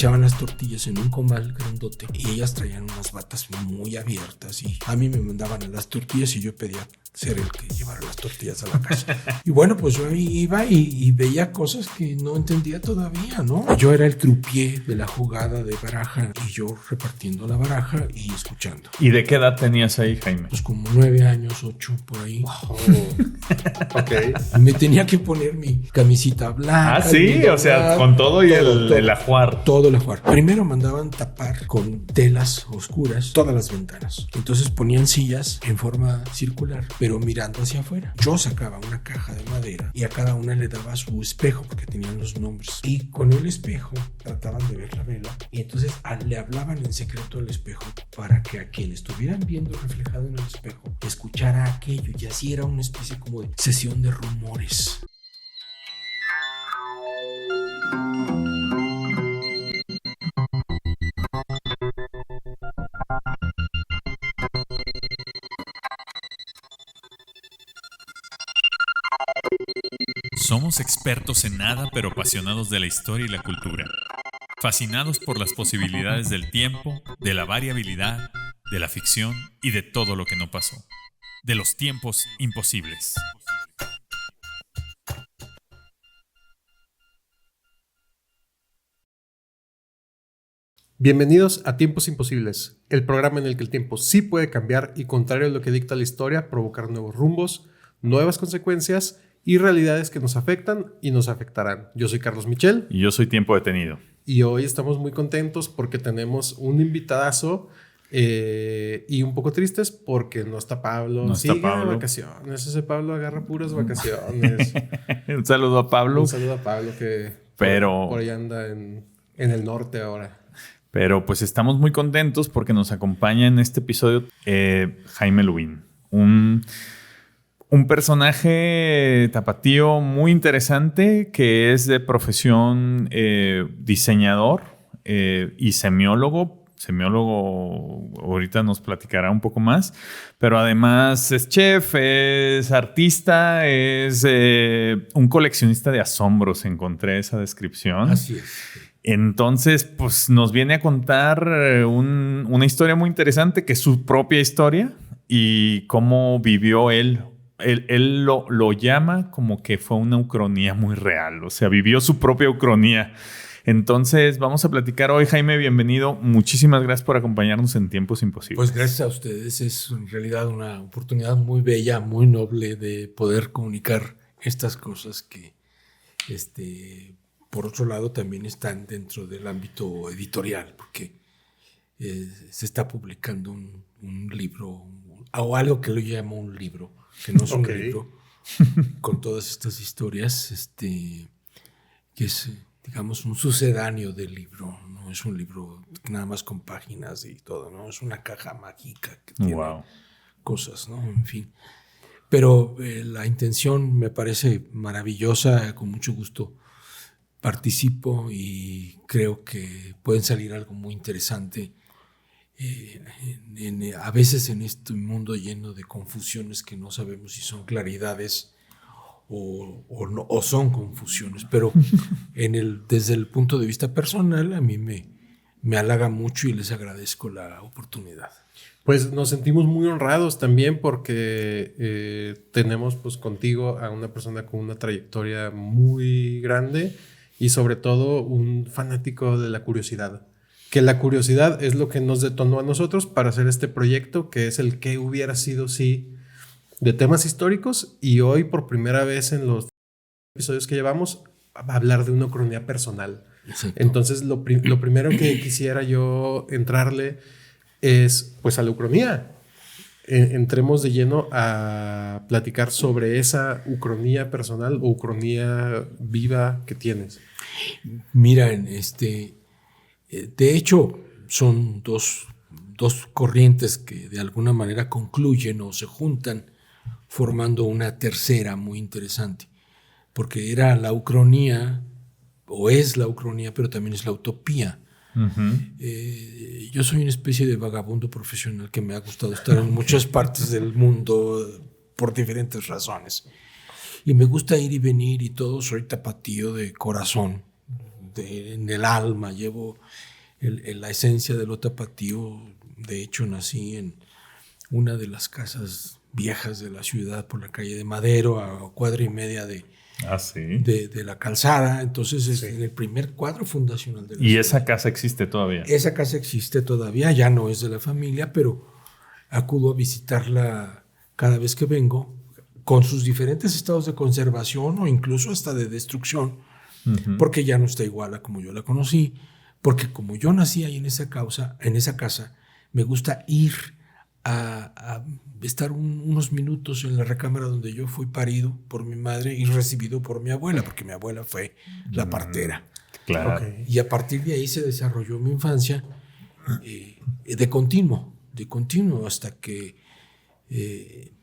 echaban las tortillas en un comal grandote y ellas traían unas batas muy abiertas y a mí me mandaban a las tortillas y yo pedía ser el que llevara las tortillas a la casa. Y bueno, pues yo iba y veía cosas que no entendía todavía, ¿no? Yo era el croupier de la jugada de baraja y yo repartiendo la baraja y escuchando. ¿Y de qué edad tenías ahí, Jaime? Pues como 9 años, 8, por ahí. Wow. Ok. Me tenía que poner mi camisita blanca. Ah, sí, o sea, con todo y el ajuar. Todo el ajuar. Primero mandaban tapar con telas oscuras todas las ventanas. Entonces ponían sillas en forma circular, pero mirando hacia afuera. Yo sacaba una caja de madera y a cada una le daba su espejo porque tenían los nombres. Y con el espejo trataban de ver la vela y entonces le hablaban en secreto al espejo para que a quien estuvieran viendo reflejado en el espejo escuchara aquello y así era una especie como de sesión de rumores. Somos expertos en nada, pero apasionados de la historia y la cultura. Fascinados por las posibilidades del tiempo, de la variabilidad, de la ficción y de todo lo que no pasó. De los tiempos imposibles. Bienvenidos a Tiempos Imposibles, el programa en el que el tiempo sí puede cambiar y, contrario a lo que dicta la historia, provocar nuevos rumbos, nuevas consecuencias y realidades que nos afectan y nos afectarán. Yo soy Carlos Michel. Y yo soy Tiempo Detenido. Y hoy estamos muy contentos porque tenemos un invitadazo y un poco tristes porque no está Pablo. No está Pablo. De vacaciones. Ese Pablo agarra puras vacaciones. Un saludo a Pablo. Un saludo a Pablo que por ahí anda en el norte ahora. Pero pues estamos muy contentos porque nos acompaña en este episodio Jaime Lubin, un personaje tapatío muy interesante que es de profesión diseñador y semiólogo. Semiólogo ahorita nos platicará un poco más, pero además es chef, es artista, es un coleccionista de asombros. Encontré esa descripción. Así es. Entonces, pues nos viene a contar una historia muy interesante, que es su propia historia y cómo vivió él. Él lo llama como que fue una ucronía muy real, o sea, vivió su propia ucronía. Entonces, vamos a platicar hoy. Jaime, bienvenido. Muchísimas gracias por acompañarnos en Tiempos Imposibles. Pues gracias a ustedes. Es en realidad una oportunidad muy bella, muy noble de poder comunicar estas cosas que, por otro lado, también están dentro del ámbito editorial, porque se está publicando un libro, o algo que lo llamo un libro, que no es un libro, con todas estas historias, que es, digamos, un sucedáneo del libro. No es un libro nada más con páginas y todo, ¿no? Es una caja mágica que tiene cosas, ¿no? En fin. Pero la intención me parece maravillosa, con mucho gusto participo y creo que pueden salir algo muy interesante. A veces en este mundo lleno de confusiones que no sabemos si son claridades o son confusiones, pero desde el punto de vista personal a mí me halaga mucho y les agradezco la oportunidad. Pues nos sentimos muy honrados también porque tenemos pues contigo a una persona con una trayectoria muy grande y sobre todo un fanático de la curiosidad. Que la curiosidad es lo que nos detonó a nosotros para hacer este proyecto, que es el que hubiera sido sí de temas históricos, y hoy por primera vez en los episodios que llevamos va a hablar de una ucronía personal. Exacto. Entonces lo primero que quisiera yo entrarle es pues a la ucronía. Entremos de lleno a platicar sobre esa ucronía personal o ucronía viva que tienes. Miren, de hecho son dos corrientes que de alguna manera concluyen o se juntan formando una tercera muy interesante, porque era la ucronía o es la ucronía, pero también es la utopía. Uh-huh. Yo soy una especie de vagabundo profesional que me ha gustado estar en muchas partes del mundo por diferentes razones y me gusta ir y venir y todo. Soy tapatío de corazón, en el alma, llevo la esencia de lo tapatío. De hecho, nací en una de las casas viejas de la ciudad por la calle de Madero, a cuadra y media de la calzada. Entonces es en el primer cuadro fundacional de la ciudad. ¿Y esa casa existe todavía? Esa casa existe todavía, ya no es de la familia, pero acudo a visitarla cada vez que vengo, con sus diferentes estados de conservación o incluso hasta de destrucción, porque ya no está igual a como yo la conocí, porque como yo nací ahí en esa casa, me gusta ir a estar unos minutos en la recámara donde yo fui parido por mi madre y recibido por mi abuela, porque mi abuela fue la partera. Claro. Okay. Y a partir de ahí se desarrolló mi infancia de continuo hasta que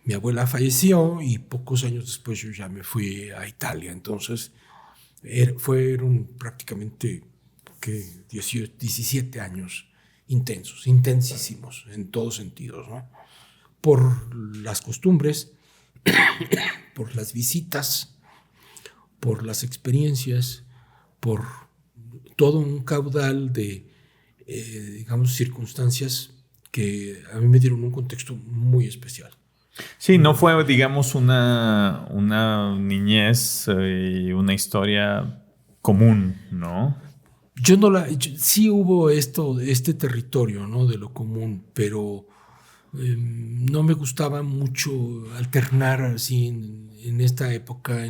mi abuela falleció y pocos años después yo ya me fui a Italia. Entonces fueron prácticamente 17 años intensos, intensísimos en todos sentidos, ¿no? Por las costumbres, por las visitas, por las experiencias, por todo un caudal de, digamos, circunstancias que a mí me dieron un contexto muy especial. Sí, no fue, digamos, una niñez y una historia común, ¿no? Sí hubo este territorio, ¿no? De lo común, pero no me gustaba mucho alternar así en esta época,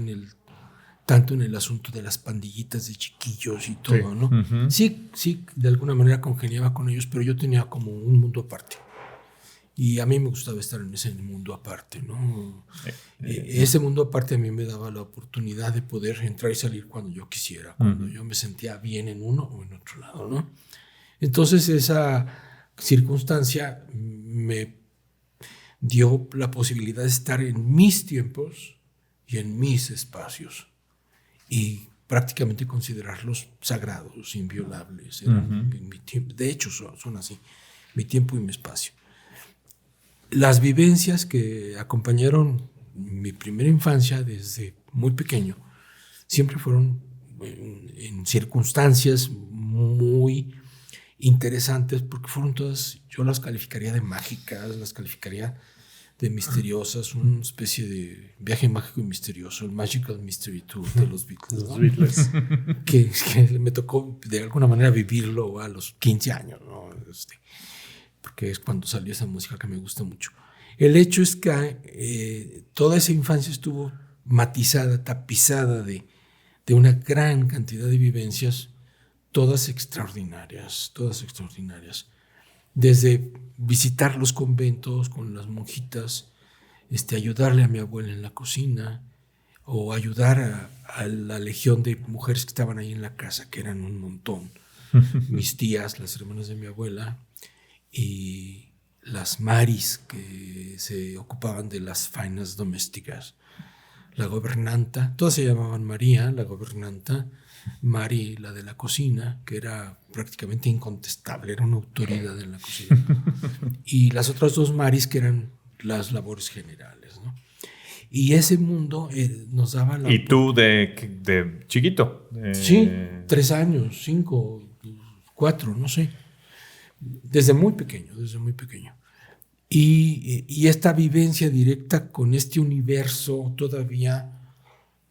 tanto en el asunto de las pandillitas de chiquillos y todo, ¿no? Uh-huh. Sí, de alguna manera congeniaba con ellos, pero yo tenía como un mundo aparte. Y a mí me gustaba estar en ese mundo aparte, ¿no? Ese mundo aparte a mí me daba la oportunidad de poder entrar y salir cuando yo quisiera, cuando yo me sentía bien en uno o en otro lado, ¿no? Entonces esa circunstancia me dio la posibilidad de estar en mis tiempos y en mis espacios y prácticamente considerarlos sagrados, inviolables. En mi tiempo. De hecho son así, mi tiempo y mi espacio. Las vivencias que acompañaron mi primera infancia desde muy pequeño siempre fueron en circunstancias muy interesantes, porque fueron todas, yo las calificaría de mágicas, las calificaría de misteriosas, una especie de viaje mágico y misterioso, el Magical Mystery Tour de los Beatles. Los Beatles. Que me tocó de alguna manera vivirlo a los 15 años, ¿no? Porque es cuando salió esa música que me gusta mucho. El hecho es que toda esa infancia estuvo matizada, tapizada de una gran cantidad de vivencias, todas extraordinarias. Desde visitar los conventos con las monjitas, ayudarle a mi abuela en la cocina, o ayudar a la legión de mujeres que estaban ahí en la casa, que eran un montón. Mis tías, las hermanas de mi abuela, y las maris que se ocupaban de las faenas domésticas. La gobernanta, todas se llamaban María, la gobernanta, Mari, la de la cocina, que era prácticamente incontestable, era una autoridad en la cocina. Y las otras dos Maris, que eran las labores generales, ¿no? Y ese mundo nos daba la... ¿Y tú de chiquito? Sí, 3 años, 5, 4, no sé. Desde muy pequeño. Y esta vivencia directa con este universo todavía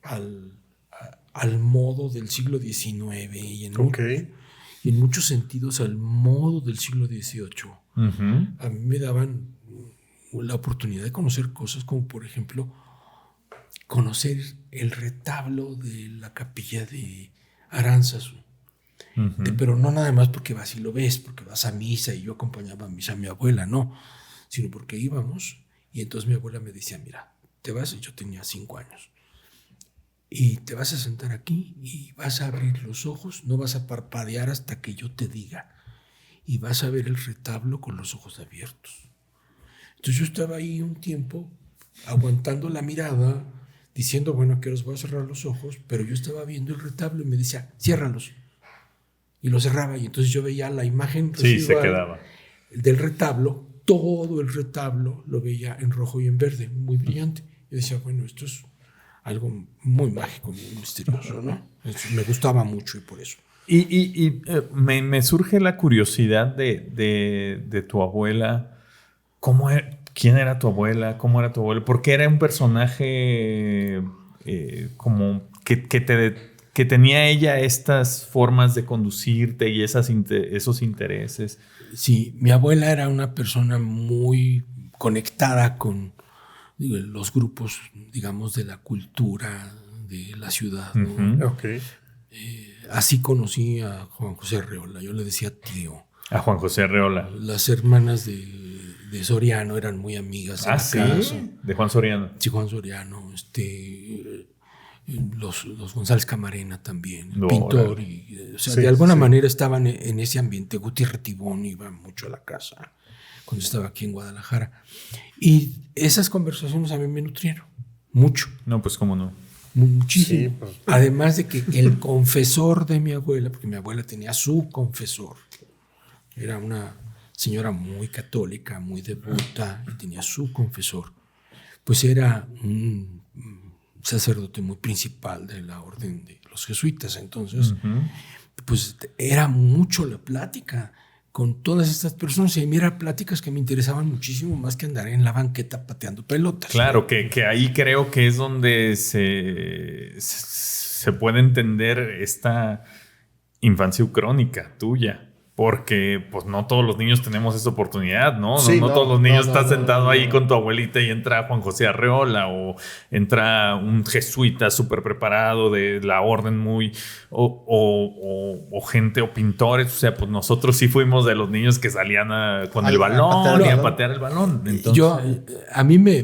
al modo del siglo XIX y en muchos sentidos al modo del siglo XVIII. Uh-huh. A mí me daban la oportunidad de conocer cosas como, por ejemplo, conocer el retablo de la capilla de Aránzazu. Uh-huh. Pero no nada más porque vas y lo ves, porque vas a misa y yo acompañaba a misa a mi abuela, no, sino porque íbamos y entonces mi abuela me decía, mira, te vas, y yo tenía 5 años, y te vas a sentar aquí y vas a abrir los ojos, no vas a parpadear hasta que yo te diga, y vas a ver el retablo con los ojos abiertos. Entonces yo estaba ahí un tiempo aguantando la mirada, diciendo, bueno, que os voy a cerrar los ojos, pero yo estaba viendo el retablo y me decía, ciérralos. Y lo cerraba, y entonces yo veía la imagen residual, se quedaba del retablo, todo el retablo lo veía en rojo y en verde, muy brillante. Y decía, bueno, esto es algo muy mágico, muy misterioso, ¿no? Eso me gustaba mucho y por eso. Me surge la curiosidad de tu abuela. ¿Quién era tu abuela? ¿Cómo era tu abuela? Porque era un personaje como que tenía ella estas formas de conducirte y esos intereses. Sí, mi abuela era una persona muy conectada con los grupos, digamos, de la cultura de la ciudad, ¿no? Okay. Así conocí a Juan José Arreola. Yo le decía tío. A Juan José Arreola. Las hermanas de Soriano eran muy amigas. ¿Sí? De Juan Soriano. Sí, Juan Soriano. Los González Camarena también, el pintor. De alguna manera estaban en ese ambiente. Guti Retibón iba mucho a la casa cuando estaba aquí en Guadalajara. Y esas conversaciones a mí me nutrieron mucho. No, pues cómo no. Muchísimo. Sí, pues. Además de que el confesor de mi abuela, porque mi abuela tenía su confesor, era una señora muy católica, muy devota, y tenía su confesor, pues era un sacerdote muy principal de la orden de los jesuitas. Entonces, pues era mucho la plática con todas estas personas, y a mí eran pláticas que me interesaban muchísimo más que andar en la banqueta pateando pelotas. Claro, que ahí creo que es donde se puede entender esta infancia ucrónica tuya. Porque pues no todos los niños tenemos esa oportunidad, ¿no? Sí, no todos los niños están sentados ahí con tu abuelita y entra Juan José Arreola o entra un jesuita súper preparado de la orden muy... O gente o pintores. O sea, pues nosotros sí fuimos de los niños que salían con el balón y a patear el balón. Entonces, a mí me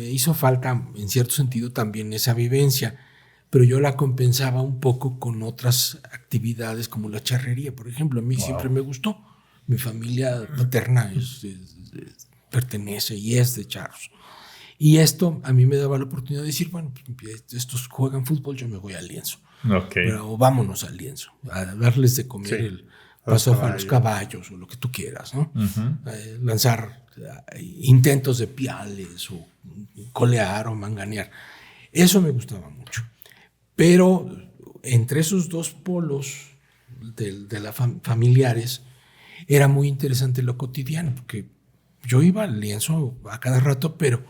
hizo falta en cierto sentido también esa vivencia, pero yo la compensaba un poco con otras actividades como la charrería, por ejemplo. A mí siempre me gustó. Mi familia paterna pertenece y es de charros. Y esto a mí me daba la oportunidad de decir, bueno, pues, estos juegan fútbol, yo me voy al lienzo. Pero vámonos al lienzo, a darles de comer el paso a los caballos o lo que tú quieras, ¿no? Lanzar intentos de piales o colear o manganear. Eso me gustaba mucho. Pero entre esos dos polos de las familiares era muy interesante lo cotidiano, porque yo iba al lienzo a cada rato, pero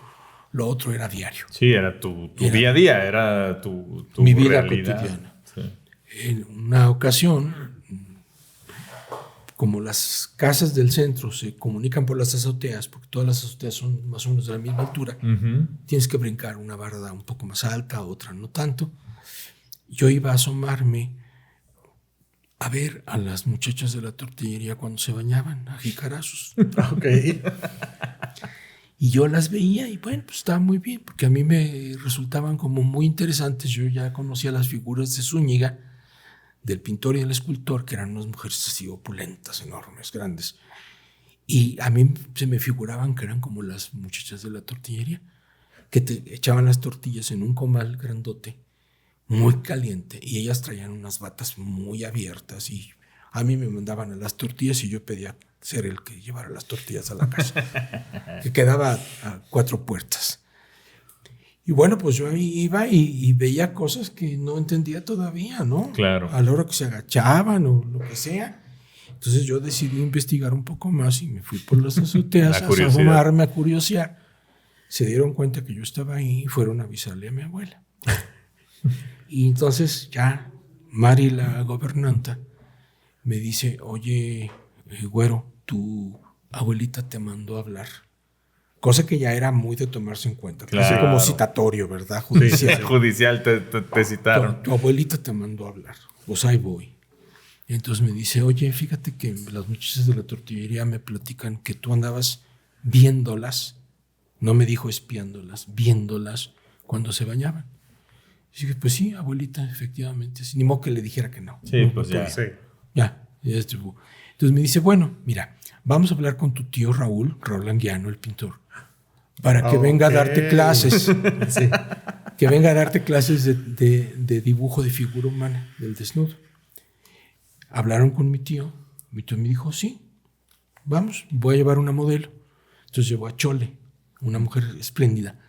lo otro era diario. Sí, era tu día a día, era tu mi vida realidad cotidiana. Sí. En una ocasión, como las casas del centro se comunican por las azoteas, porque todas las azoteas son más o menos de la misma altura, tienes que brincar una barda un poco más alta, otra no tanto. Yo iba a asomarme a ver a las muchachas de la tortillería cuando se bañaban, a jicarazos. Y yo las veía y bueno, pues estaba muy bien, porque a mí me resultaban como muy interesantes. Yo ya conocía las figuras de Zúñiga, del pintor y del escultor, que eran unas mujeres así opulentas, enormes, grandes. Y a mí se me figuraban que eran como las muchachas de la tortillería, que te echaban las tortillas en un comal grandote, muy caliente, y ellas traían unas batas muy abiertas y a mí me mandaban a las tortillas y yo pedía ser el que llevara las tortillas a la casa, que quedaba a 4 puertas. Y bueno, pues yo ahí iba y veía cosas que no entendía todavía, ¿no? Claro. A la hora que se agachaban o lo que sea. Entonces yo decidí investigar un poco más y me fui por las azoteas a asomarme, a curiosear. Se dieron cuenta que yo estaba ahí y fueron a avisarle a mi abuela. Y entonces ya Mari, la gobernanta, me dice, oye, güero, tu abuelita te mandó a hablar. Cosa que ya era muy de tomarse en cuenta. Claro. Así como citatorio, ¿verdad? Judicial. Judicial, te citaron. Tu abuelita te mandó a hablar. Pues ahí voy. Y entonces me dice, oye, fíjate que las muchachas de la tortillería me platican que tú andabas viéndolas, no me dijo espiándolas, viéndolas cuando se bañaban. Y dije, pues sí, abuelita, efectivamente. Ni modo que le dijera que no. Sí, no, pues ya. Sí. Ya estuvo. Entonces me dice, bueno, mira, vamos a hablar con tu tío Raúl Anguiano, el pintor, para que venga a darte clases. Sí. Que venga a darte clases de dibujo de figura humana, del desnudo. Hablaron con mi tío me dijo, sí, vamos, voy a llevar una modelo. Entonces llevó a Chole, una mujer espléndida,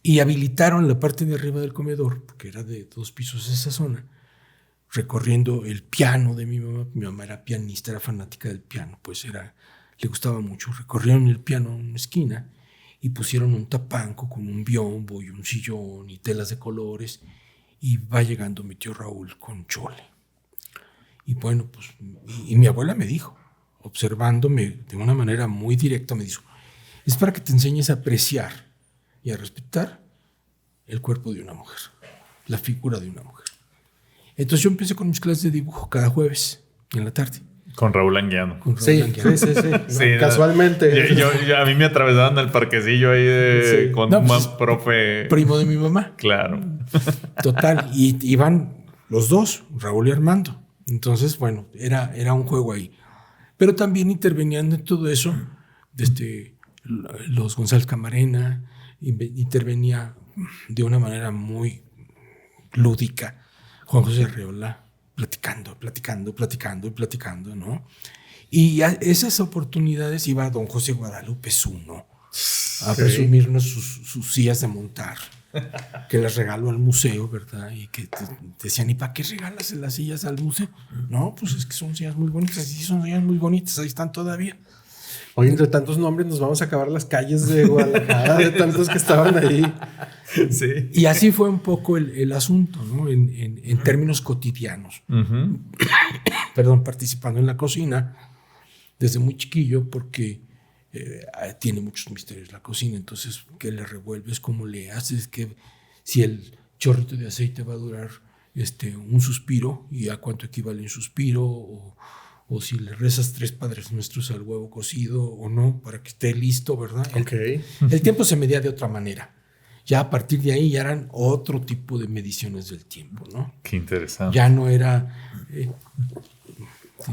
y habilitaron la parte de arriba del comedor, porque era de 2 pisos esa zona, recorriendo el piano de mi mamá. Mi mamá era pianista, era fanática del piano, pues le gustaba mucho. Recorrieron el piano en una esquina y pusieron un tapanco con un biombo y un sillón y telas de colores, y va llegando mi tío Raúl con chole. Y bueno, pues, y mi abuela me dijo, observándome de una manera muy directa, me dijo: es para que te enseñes a apreciar y a respetar el cuerpo de una mujer, la figura de una mujer. Entonces yo empecé con mis clases de dibujo cada jueves en la tarde. Con Raúl Anguiano. Sí. No, casualmente. Yo, a mí me atravesaban el parquecillo ahí con un profe. Primo de mi mamá. Claro. Total. Y iban los dos, Raúl y Armando. Entonces, bueno, era un juego ahí. Pero también intervenían en todo eso los González Camarena, intervenía de una manera muy lúdica Juan José Arreola, platicando, ¿no? Y a esas oportunidades iba don José Guadalupe Zuno a presumirnos sus sillas de montar, que las regaló al museo, ¿verdad? Y que decían: ¿y para qué regalas las sillas al museo? No, pues es que son sillas muy bonitas. Sí, son sillas muy bonitas, ahí están todavía. Oye, entre tantos nombres nos vamos a acabar las calles de Guadalajara, de tantos que estaban ahí. Sí. Y así fue un poco el asunto, ¿no? En términos cotidianos. Uh-huh. Perdón, participando en la cocina desde muy chiquillo, porque tiene muchos misterios la cocina. Entonces, ¿qué le revuelves? ¿Cómo le haces? Que si el chorrito de aceite va a durar un suspiro, y a cuánto equivale un suspiro, o si le rezas 3 Padres Nuestros al huevo cocido o no, para que esté listo, ¿verdad? El tiempo se medía de otra manera. Ya a partir de ahí ya eran otro tipo de mediciones del tiempo, ¿no? Qué interesante. Ya no era,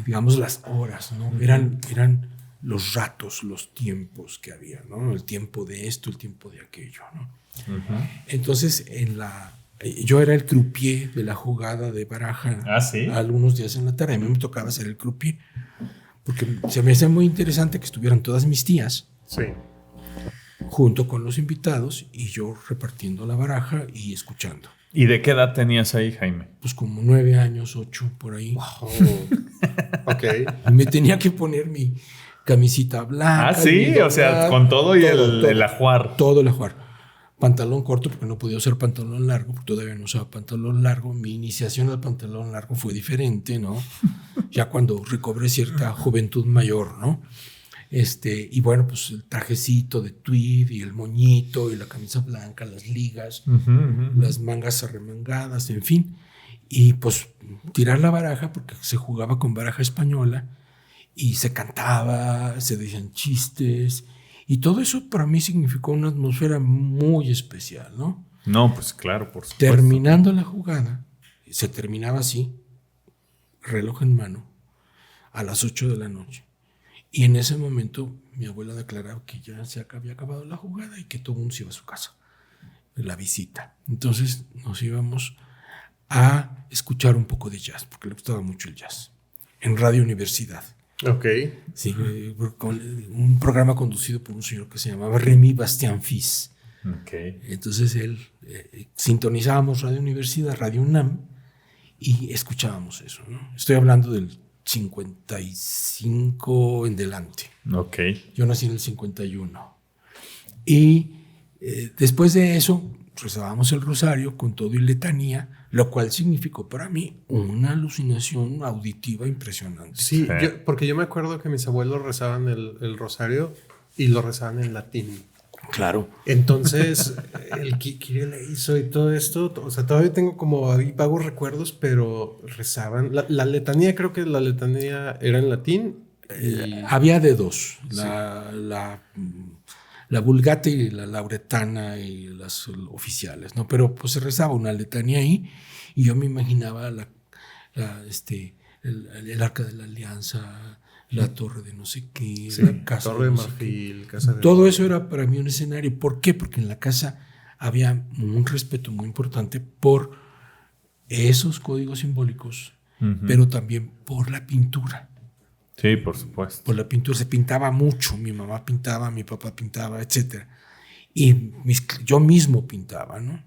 digamos, las horas, ¿no? Eran los ratos, los tiempos que había, ¿no? El tiempo de esto, el tiempo de aquello, ¿no? Uh-huh. Entonces, yo era el croupier de la jugada de baraja. ¿Ah, sí? Algunos días en la tarde. A mí me tocaba ser el croupier, porque se me hacía muy interesante que estuvieran todas mis tías. Sí. Junto con los invitados, y yo repartiendo la baraja y escuchando. ¿Y de qué edad tenías ahí, Jaime? Pues como 9 años, 8, por ahí. Wow. Ok. Y me tenía que poner mi camisita blanca. Ah, sí, o sea, con todo y el ajuar. Todo el ajuar. Pantalón corto, porque no podía usar pantalón largo, porque todavía no usaba pantalón largo. Mi iniciación al pantalón largo fue diferente, ¿no? Ya cuando recobré cierta juventud mayor, ¿no? Y bueno, pues el trajecito de tweed y el moñito y la camisa blanca, las ligas, las mangas arremangadas, en fin. Y pues tirar la baraja, porque se jugaba con baraja española y se cantaba, se decían chistes. Y todo eso para mí significó una atmósfera muy especial, ¿no? No, pues claro, por supuesto. Terminando la jugada, se terminaba así, reloj en mano, a las 8 de la noche. Y en ese momento mi abuela declaraba que ya se había acabado la jugada y que todo el mundo se iba a su casa, la visita. Entonces nos íbamos a escuchar un poco de jazz, porque le gustaba mucho el jazz, en Radio Universidad. Ok. Sí, con un programa conducido por un señor que se llamaba Remy Bastien Fils. Okay. Entonces sintonizábamos Radio Universidad, Radio UNAM, y escuchábamos eso, ¿no? Estoy hablando del 55 en delante. Ok. Yo nací en el 51. Y después de eso rezábamos el rosario con todo y letanía, lo cual significó para mí una alucinación auditiva impresionante. Sí, porque yo me acuerdo que mis abuelos rezaban el rosario y lo rezaban en latín. Claro. Entonces, el Kyrie eleison y todo esto, o sea, todavía tengo como ahí vagos recuerdos, pero rezaban. La letanía, creo que la letanía era en latín. Había de dos. Sí. La Vulgata y la Lauretana y las oficiales, ¿no? Pero pues se rezaba una letanía ahí, y yo me imaginaba el Arca de la Alianza, la Torre de no sé qué, sí, la Casa Torre de Marfil, Casa de... Todo eso era para mí un escenario. ¿Por qué? Porque en la casa había un respeto muy importante por esos códigos simbólicos, pero también por la pintura. Sí, por supuesto. Por la pintura se pintaba mucho. Mi mamá pintaba, mi papá pintaba, etc. Y yo mismo pintaba, ¿no?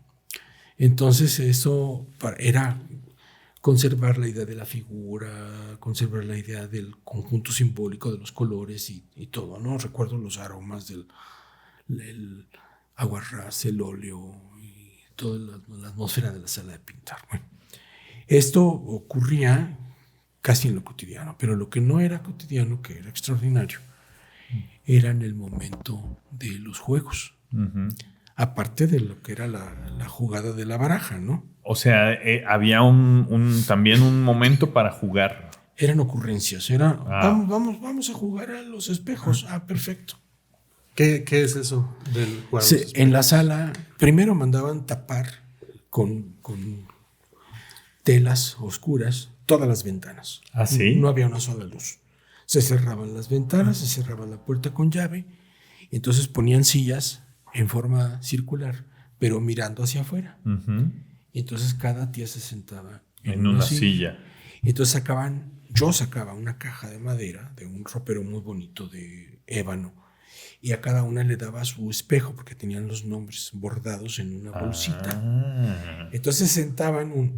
Entonces eso era conservar la idea de la figura, conservar la idea del conjunto simbólico de los colores y todo, ¿no? Recuerdo los aromas del el aguarrás, el óleo y toda la atmósfera de la sala de pintar. Bueno, esto ocurría casi en lo cotidiano, pero lo que no era cotidiano, que era extraordinario, era en el momento de los juegos. Uh-huh. Aparte de lo que era la jugada de la baraja, ¿no? O sea, había también un momento para jugar. Eran ocurrencias, vamos a jugar a los espejos. Perfecto. ¿Qué es eso del jugar a los espejos? En la sala, primero mandaban tapar con telas oscuras todas las ventanas. ¿Ah, sí? No había una sola luz. Se cerraban las ventanas, se cerraba la puerta con llave, entonces ponían sillas en forma circular, pero mirando hacia afuera. Uh-huh. Y entonces cada tía se sentaba en una silla. Y entonces yo sacaba una caja de madera, de un ropero muy bonito de ébano, y a cada una le daba su espejo, porque tenían los nombres bordados en una bolsita. Entonces sentaban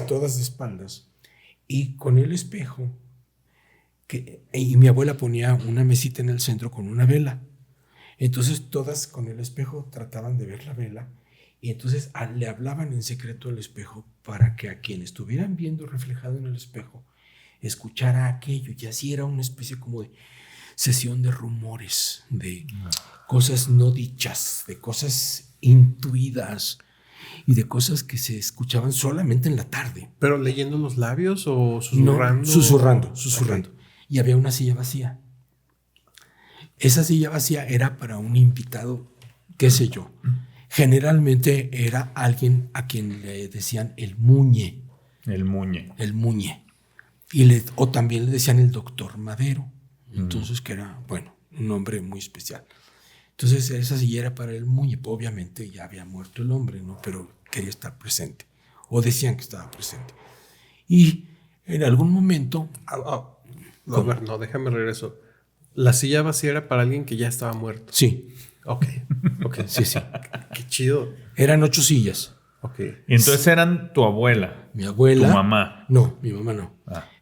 todas de espaldas, y con el espejo, y mi abuela ponía una mesita en el centro con una vela. Entonces todas con el espejo trataban de ver la vela, y entonces le hablaban en secreto al espejo para que a quien estuvieran viendo reflejado en el espejo escuchara aquello, y así era una especie como de sesión de rumores, de cosas no dichas, de cosas intuidas y de cosas que se escuchaban solamente en la tarde. ¿Pero leyendo los labios o susurrando? No, susurrando. Okay. Y había una silla vacía. Esa silla vacía era para un invitado, qué sé yo. Generalmente era alguien a quien le decían el Muñe. El Muñe. El Muñe. O también le decían el doctor Madero. Entonces, que era, bueno, un nombre muy especial. Entonces, esa silla era para el Muñe. Obviamente ya había muerto el hombre, ¿no? Pero quería estar presente. O decían que estaba presente. Y en algún momento... No, déjame regreso. La silla vacía era para alguien que ya estaba muerto. Sí. Ok. Sí. Qué chido. Eran 8 sillas. Ok. Y entonces eran tu abuela. Mi abuela. Tu mamá. No, mi mamá no.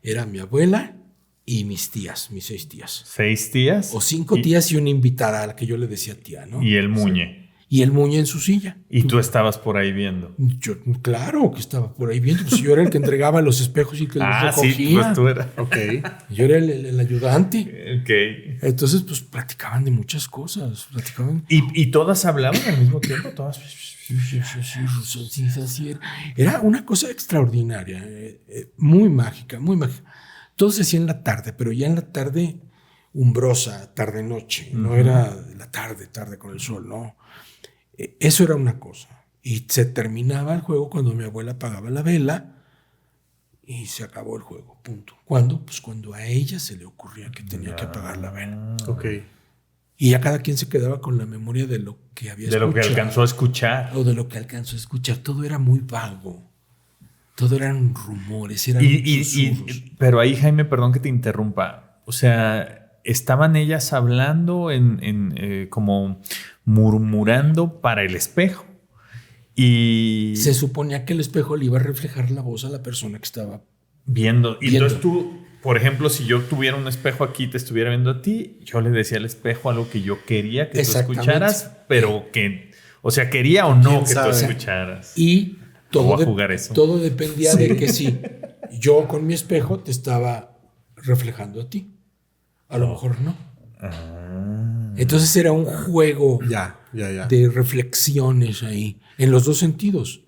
Era mi abuela y mis 6 tías. 6 tías. O 5 tías y una invitada a la que yo le decía tía, ¿no? Y el Muñe. Sí. Y el Muñe en su silla. Y tú estabas por ahí viendo. Yo, claro que estaba por ahí viendo. Pues yo era el que entregaba los espejos y que los recogía. Sí, pues tú eras. Ok. Yo era el ayudante. Ok. Entonces, pues platicaban de muchas cosas. ¿Y todas hablaban al mismo tiempo? Todas. Sí, era una cosa extraordinaria, muy mágica, muy mágica. Todo se hacía en la tarde, pero ya en la tarde umbrosa, tarde-noche. No era la tarde con el sol, no. Eso era una cosa. Y se terminaba el juego cuando mi abuela apagaba la vela y se acabó el juego, punto. ¿Cuándo? Pues cuando a ella se le ocurría que tenía que apagar la vela. Ok. Y ya cada quien se quedaba con la memoria de lo que había escuchado. De lo que alcanzó a escuchar. O de lo que alcanzó a escuchar. Todo era muy vago. Todo eran rumores, eran susurros. Pero ahí, Jaime, perdón que te interrumpa. O sea, estaban ellas hablando como murmurando para el espejo. Y se suponía que el espejo le iba a reflejar la voz a la persona que estaba viendo. Y entonces tú, por ejemplo, si yo tuviera un espejo aquí y te estuviera viendo a ti, yo le decía al espejo algo que yo quería que tú escucharas, pero que, o sea, quería o no que tú escucharas. Y todo dependía de que si yo con mi espejo te estaba reflejando a ti. A lo mejor no. Entonces era un juego de reflexiones ahí, en los dos sentidos.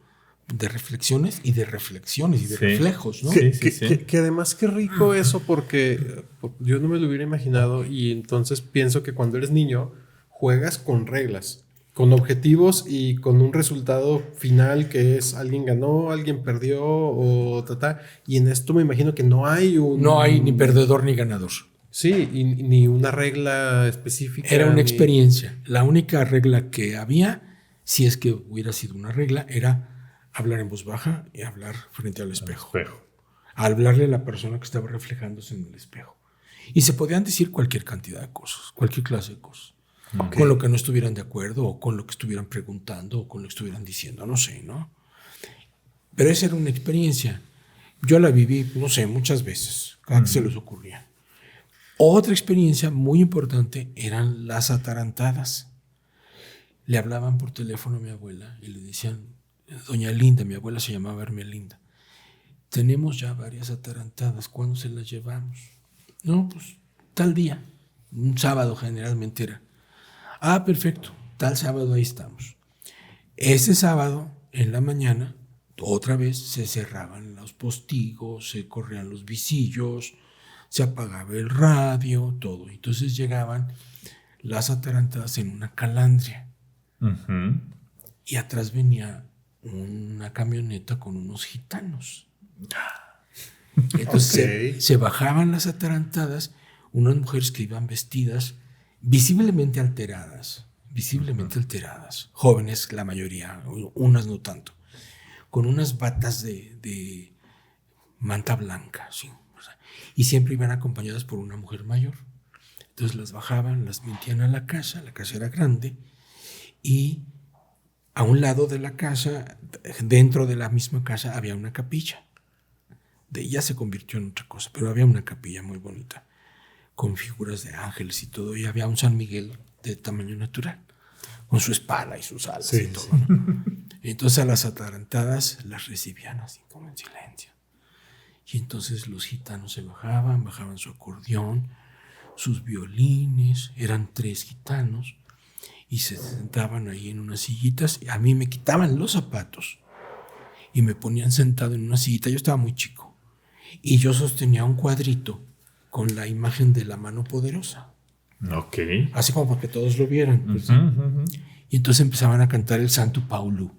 De reflexiones y de reflejos, ¿no? Que además qué rico eso, porque yo no me lo hubiera imaginado, y entonces pienso que cuando eres niño juegas con reglas, con objetivos y con un resultado final que es alguien ganó, alguien perdió o y en esto me imagino que no hay ni perdedor ni ganador. Sí, y ni una regla específica. Era una experiencia. La única regla que había, si es que hubiera sido una regla, era hablar en voz baja y hablar frente al espejo. Hablarle a la persona que estaba reflejándose en el espejo. Y se podían decir cualquier cantidad de cosas, cualquier clase de cosas. Okay. Con lo que no estuvieran de acuerdo, o con lo que estuvieran preguntando, o con lo que estuvieran diciendo, no sé, ¿no? Pero esa era una experiencia Yo la viví, no sé, muchas veces, cada que se les ocurría. Otra experiencia muy importante eran las atarantadas. Le hablaban por teléfono a mi abuela y le decían, doña Linda, mi abuela se llamaba Hermelinda, tenemos ya varias atarantadas, ¿cuándo se las llevamos? No, pues tal día, un sábado generalmente era. Ah, perfecto, tal sábado ahí estamos. Ese sábado, en la mañana, otra vez se cerraban los postigos, se corrían los visillos, se apagaba el radio, todo. Entonces llegaban las atarantadas en una calandria. Uh-huh. Y atrás venía una camioneta con unos gitanos. Entonces se bajaban las atarantadas, unas mujeres que iban vestidas visiblemente alteradas, jóvenes la mayoría, unas no tanto, con unas batas de manta blanca, ¿sí? Y siempre iban acompañadas por una mujer mayor. Entonces las bajaban, las metían a la casa era grande, y a un lado de la casa, dentro de la misma casa, había una capilla. De ella se convirtió en otra cosa, pero había una capilla muy bonita, con figuras de ángeles y todo, y había un San Miguel de tamaño natural, con su espada y sus alas y todo. ¿No? Entonces a las atarantadas las recibían así como en silencio. Y entonces los gitanos se bajaban su acordeón, sus violines, eran 3 gitanos, y se sentaban ahí en unas sillitas. A mí me quitaban los zapatos y me ponían sentado en una sillita. Yo estaba muy chico y yo sostenía un cuadrito con la imagen de la mano poderosa. Ok. Así como para que todos lo vieran. Pues, y entonces empezaban a cantar el Santo Paulo,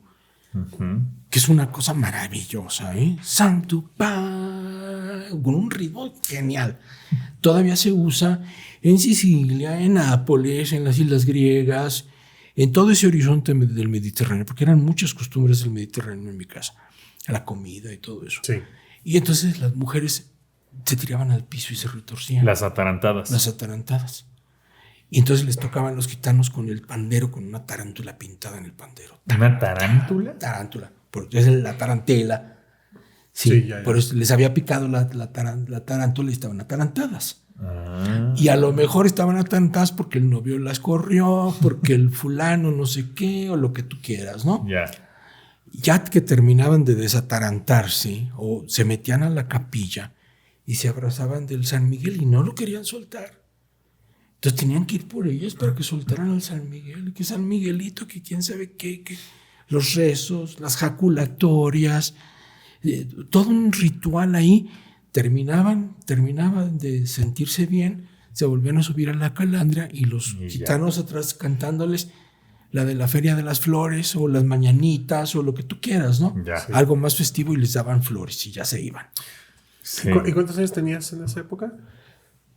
que es una cosa maravillosa, ¿eh? Santo Paulo, con un ritmo genial. Todavía se usa en Sicilia, en Nápoles, en las islas griegas, en todo ese horizonte del Mediterráneo, porque eran muchas costumbres del Mediterráneo en mi casa, la comida y todo eso. Sí. Y entonces las mujeres se tiraban al piso y se retorcían. Las atarantadas. Las atarantadas. Y entonces les tocaban los gitanos con el pandero, con una tarántula pintada en el pandero. ¿Una tarántula? Tarántula, porque es la tarantela. Sí, ya. Por eso les había picado la tarántula y estaban atarantadas. Y a lo mejor estaban atarantadas porque el novio las corrió, porque el fulano no sé qué, o lo que tú quieras, ¿no? Ya. Ya que terminaban de desatarantarse o se metían a la capilla y se abrazaban del San Miguel y no lo querían soltar. Entonces tenían que ir por ellas para que soltaran al San Miguel, que San Miguelito, que quién sabe qué, que los rezos, las jaculatorias, todo un ritual ahí. Terminaban de sentirse bien, se volvían a subir a la calandria y los gitanos atrás cantándoles la de la Feria de las Flores o las mañanitas o lo que tú quieras, ¿no? Ya. Sí. Algo más festivo, y les daban flores y ya se iban. Sí. ¿Y cuántos años tenías en esa época?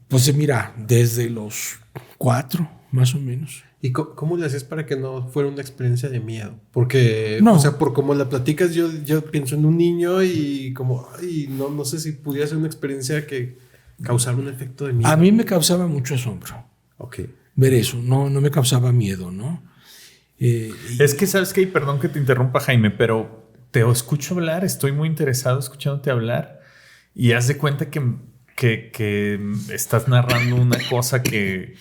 Pues mira, desde los 4, más o menos. ¿Y cómo le hacías para que no fuera una experiencia de miedo? Porque, no. O sea, por cómo la platicas, yo pienso en un niño y como, ay, no sé si pudiera ser una experiencia que causara un efecto de miedo. A mí me causaba mucho asombro. Ok. Ver eso, no me causaba miedo, ¿no? Es que, ¿sabes qué? Perdón que te interrumpa, Jaime, pero te escucho hablar, estoy muy interesado escuchándote hablar, y haz de cuenta que estás narrando una cosa que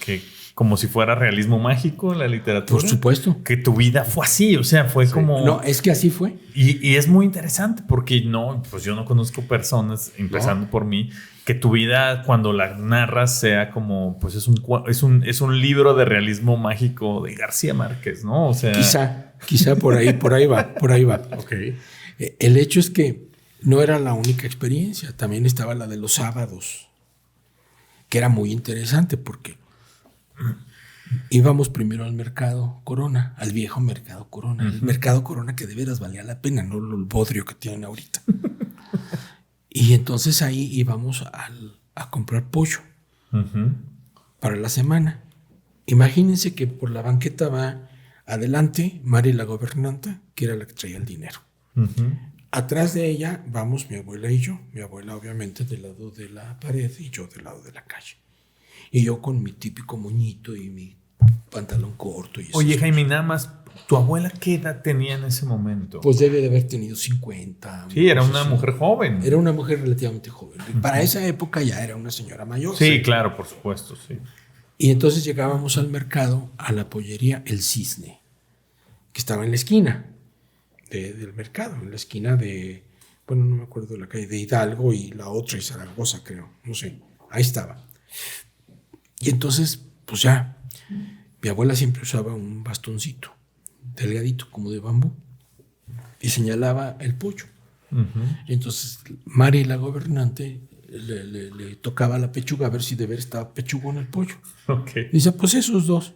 como si fuera realismo mágico en la literatura. Por supuesto. Que tu vida fue así, o sea, fue como... No, es que así fue. Y es muy interesante porque pues yo no conozco personas, empezando por mí, que tu vida cuando la narras sea como, pues es un libro de realismo mágico de García Márquez, ¿no? O sea... Quizá por ahí va. Ok. El hecho es que no era la única experiencia, también estaba la de los sábados, que era muy interesante porque íbamos primero al Mercado Corona, al viejo Mercado Corona, el Mercado Corona que de veras valía la pena, no el bodrio que tienen ahorita. Y entonces ahí íbamos a comprar pollo para la semana. Imagínense que por la banqueta va adelante Mari la gobernanta, que era la que traía el dinero. Atrás de ella vamos mi abuela y yo. Mi abuela obviamente del lado de la pared y yo del lado de la calle. Y yo con mi típico moñito y mi pantalón corto. Y Oye, Jaime, nada más, ¿tu abuela qué edad tenía en ese momento? Pues debe de haber tenido 50. Sí, era una mujer joven. Era una mujer relativamente joven. Para esa época ya era una señora mayor. Sí, claro, por supuesto, sí. Y entonces llegábamos al mercado, a la pollería El Cisne, que estaba en la esquina del mercado, en la esquina de, bueno, no me acuerdo, la calle de Hidalgo y la otra y Zaragoza, creo, no sé, ahí estaba. Y entonces, pues ya, mi abuela siempre usaba un bastoncito, delgadito, como de bambú, y señalaba el pollo. Y entonces Mari, la gobernante, le tocaba la pechuga a ver si de ver estaba pechugón el pollo. Okay. Y dice, pues esos dos.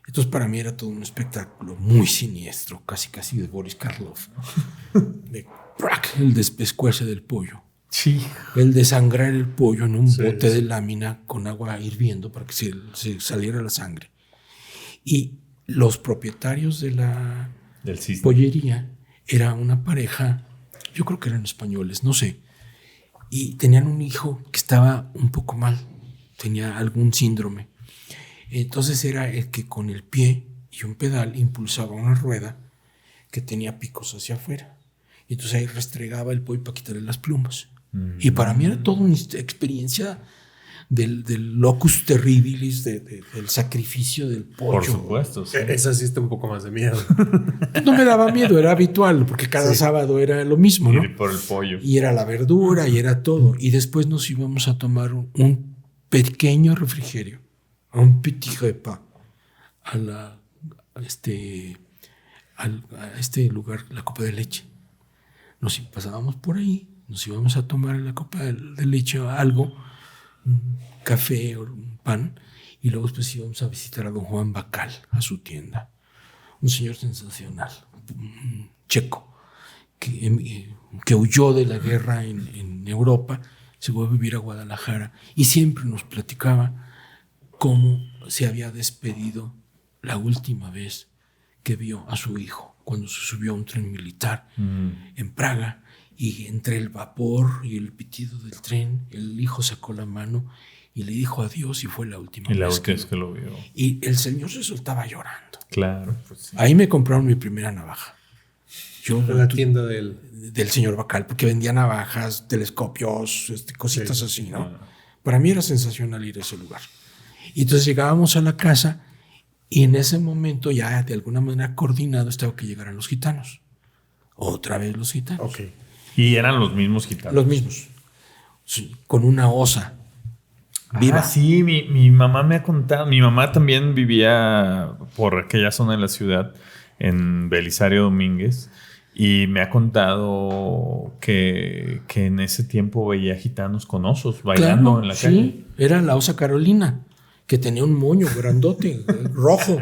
Entonces para mí era todo un espectáculo muy siniestro, casi de Boris Karloff. El despescuarse del pollo. Sí. El desangrar el pollo en un bote de lámina con agua hirviendo para que se saliera la sangre. Y los propietarios de la pollería era una pareja, yo creo que eran españoles, no sé. Y tenían un hijo que estaba un poco mal, tenía algún síndrome. Entonces era el que con el pie y un pedal impulsaba una rueda que tenía picos hacia afuera. Y entonces ahí restregaba el pollo para quitarle las plumas. Y para mí era toda una experiencia del locus terribilis, del sacrificio del pollo. Por supuesto. Sí. Esa sí está un poco más de miedo. No me daba miedo, era habitual, porque cada sábado era lo mismo, ¿no? Ir por el pollo. Y era la verdura y era todo. Y después nos íbamos a tomar un pequeño refrigerio, a un petit repas, a este lugar, la copa de leche. Nos pasábamos por ahí, nos íbamos a tomar la copa de leche o algo, un café o un pan, y luego después íbamos a visitar a don Juan Bacal, a su tienda. Un señor sensacional, un checo, que huyó de la guerra en Europa, se fue a vivir a Guadalajara y siempre nos platicaba cómo se había despedido la última vez que vio a su hijo, cuando se subió a un tren militar en Praga, y entre el vapor y el pitido del tren, el hijo sacó la mano y le dijo adiós, y fue la última vez que lo vio. Y el señor se soltaba llorando. Claro. Pues sí. Ahí me compraron mi primera navaja. Yo en la tienda del señor Bacal, porque vendía navajas, telescopios, cositas así, ¿no? Para mí era sensacional ir a ese lugar. Y entonces llegábamos a la casa y en ese momento ya de alguna manera coordinado estaba que llegaran los gitanos. Otra vez los gitanos. Okay. ¿Y eran los mismos gitanos? Los mismos. Sí, con una osa viva. Ah, sí, mi mamá me ha contado. Mi mamá también vivía por aquella zona de la ciudad, en Belisario Domínguez. Y me ha contado que en ese tiempo veía gitanos con osos bailando en la calle. Sí, era la osa Carolina, que tenía un moño grandote, rojo.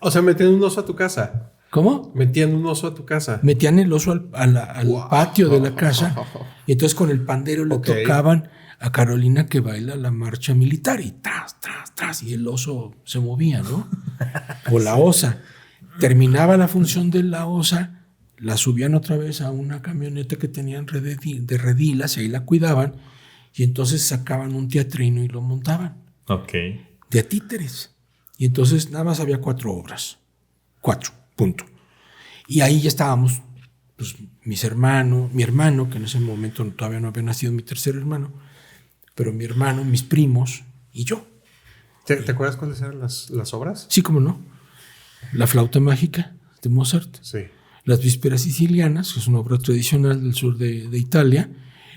O sea, metían un oso a tu casa. ¿Cómo? Metían un oso a tu casa. Metían el oso al patio de la casa y entonces con el pandero le tocaban a Carolina que baila la marcha militar y tras, y el oso se movía, ¿no? O la osa. Terminaba la función de la osa, la subían otra vez a una camioneta que tenían de redilas y ahí la cuidaban y entonces sacaban un teatrino y lo montaban. Ok. De títeres. Y entonces nada más había 4 obras. 4, punto. Y ahí ya estábamos, pues mi hermano, que en ese momento todavía no había nacido mi tercer hermano, pero mi hermano, mis primos y yo. ¿Te acuerdas cuáles eran las obras? Sí, cómo no. La flauta mágica de Mozart. Sí. Las vísperas sicilianas, que es una obra tradicional del sur de Italia.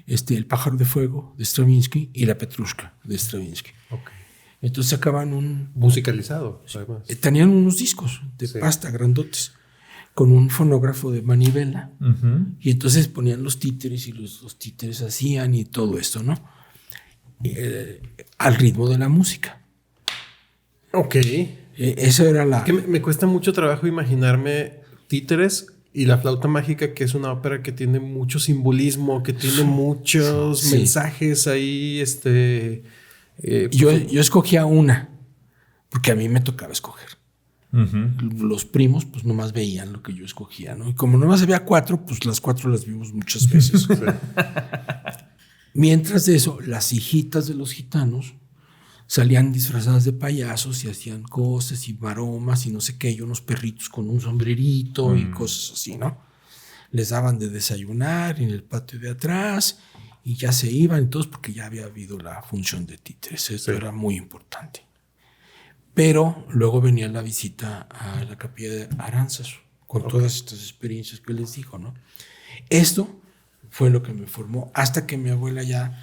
El pájaro de fuego de Stravinsky y la Petrushka de Stravinsky. Okay. Entonces sacaban un... musicalizado, además. Tenían unos discos de pasta grandotes con un fonógrafo de manivela. Y entonces ponían los títeres y los títeres hacían y todo esto, ¿no? Al ritmo de la música. Ok. Eso era la... Que me cuesta mucho trabajo imaginarme títeres y la flauta mágica, que es una ópera que tiene mucho simbolismo, que tiene muchos mensajes ahí. Yo escogía una, porque a mí me tocaba escoger. Los primos, pues nomás veían lo que yo escogía, ¿no? Y como nomás había 4, pues las 4 las vimos muchas veces. Mientras de eso, las hijitas de los gitanos salían disfrazadas de payasos y hacían cosas y maromas y no sé qué, y unos perritos con un sombrerito y cosas así, ¿no? Les daban de desayunar en el patio de atrás y ya se iban todos porque ya había habido la función de títeres. Esto era muy importante. Pero luego venía la visita a la capilla de Aránzazu con todas estas experiencias que les digo, ¿no? Esto fue lo que me formó hasta que mi abuela ya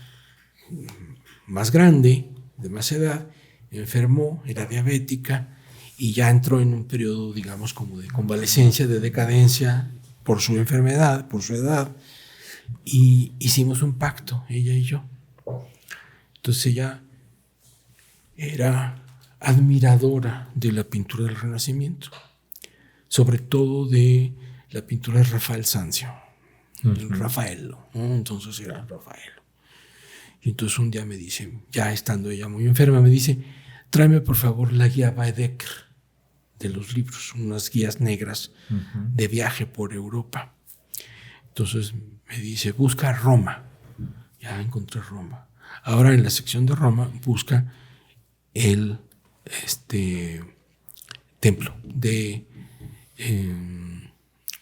más grande, de más edad, enfermó, era diabética y ya entró en un periodo, digamos, como de convalecencia, de decadencia por su enfermedad, por su edad, y hicimos un pacto, ella y yo. Entonces ella era admiradora de la pintura del Renacimiento, sobre todo de la pintura de Rafael Sanzio, Rafaelo, ¿no? Entonces era Rafaelo. Y entonces un día me dice, ya estando ella muy enferma, me dice, tráeme por favor la guía Baedeker de los libros, unas guías negras de viaje por Europa. Entonces me dice, busca Roma. Ya encontré Roma. Ahora en la sección de Roma busca el templo de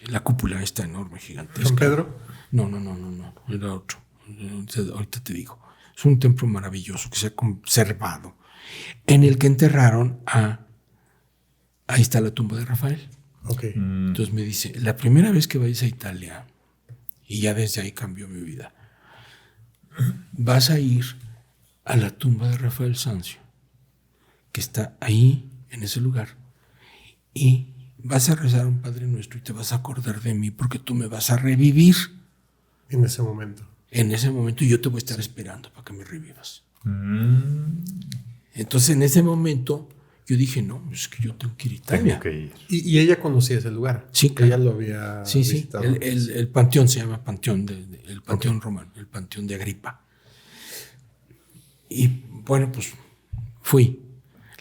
la cúpula esta enorme, gigantesca. ¿San Pedro? No, era otro. Ahorita te digo. Es un templo maravilloso que se ha conservado, en el que enterraron ahí está la tumba de Rafael. Okay. Entonces me dice, la primera vez que vayas a Italia, y ya desde ahí cambió mi vida, vas a ir a la tumba de Rafael Sanzio, que está ahí, en ese lugar, y vas a rezar un Padre Nuestro y te vas a acordar de mí porque tú me vas a revivir. En ese momento. En ese momento yo te voy a estar esperando para que me revivas. Entonces en ese momento yo dije, no, es que yo tengo que ir a Italia. Tengo que ir. Y ella conocía ese lugar. Sí, claro. Ella lo había visitado. El panteón se llama panteón, el panteón romano, el panteón de Agripa. Y bueno, pues fui.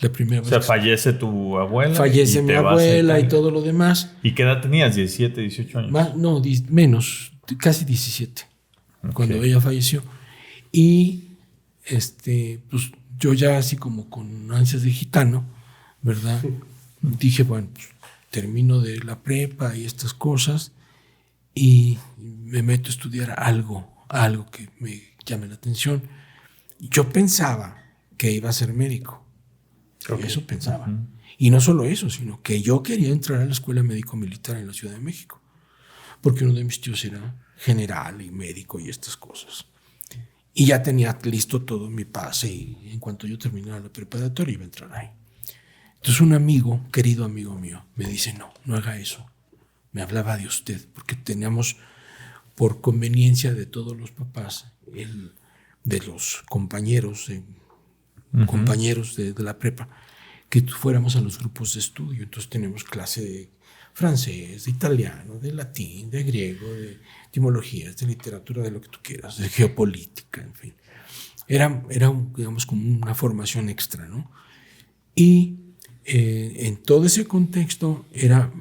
La primera vez. O sea, fallece tu abuela. Fallece mi abuela y todo lo demás. ¿Y qué edad tenías? ¿17, 18 años? No, menos, casi 17. Okay. Cuando ella falleció. Y pues yo ya así como con ansias de gitano, ¿verdad? Sí. Dije, bueno, pues termino de la prepa y estas cosas y me meto a estudiar algo que me llame la atención. Yo pensaba que iba a ser médico. Okay. Eso pensaba. Y no solo eso, sino que yo quería entrar a la escuela médico-militar en la Ciudad de México, porque uno de mis tíos era general y médico y estas cosas. Y ya tenía listo todo mi pase y en cuanto yo terminara la preparatoria iba a entrar ahí. Entonces un amigo, querido amigo mío, me dice, no haga eso. Me hablaba de usted, porque teníamos, por conveniencia de todos los papás, de los compañeros, compañeros de la prepa, que fuéramos a los grupos de estudio. Entonces tenemos clase de francés, de italiano, de latín, de griego, de etimologías, de literatura, de lo que tú quieras, de geopolítica, en fin. Era digamos, como una formación extra, ¿no? Y en todo ese contexto era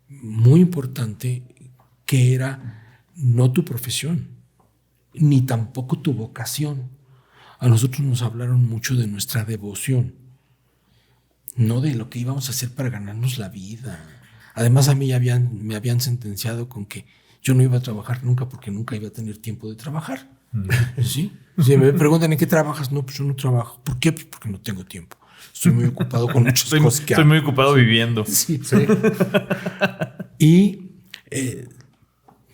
muy importante que era no tu profesión, ni tampoco tu vocación. A nosotros nos hablaron mucho de nuestra devoción, no de lo que íbamos a hacer para ganarnos la vida. Además, a mí me habían sentenciado con que yo no iba a trabajar nunca porque nunca iba a tener tiempo de trabajar. ¿Sí? Si me preguntan ¿en qué trabajas? No, pues yo no trabajo. ¿Por qué? Pues porque no tengo tiempo. Estoy muy ocupado con muchas cosas que hago. Estoy muy ocupado viviendo. Sí. Y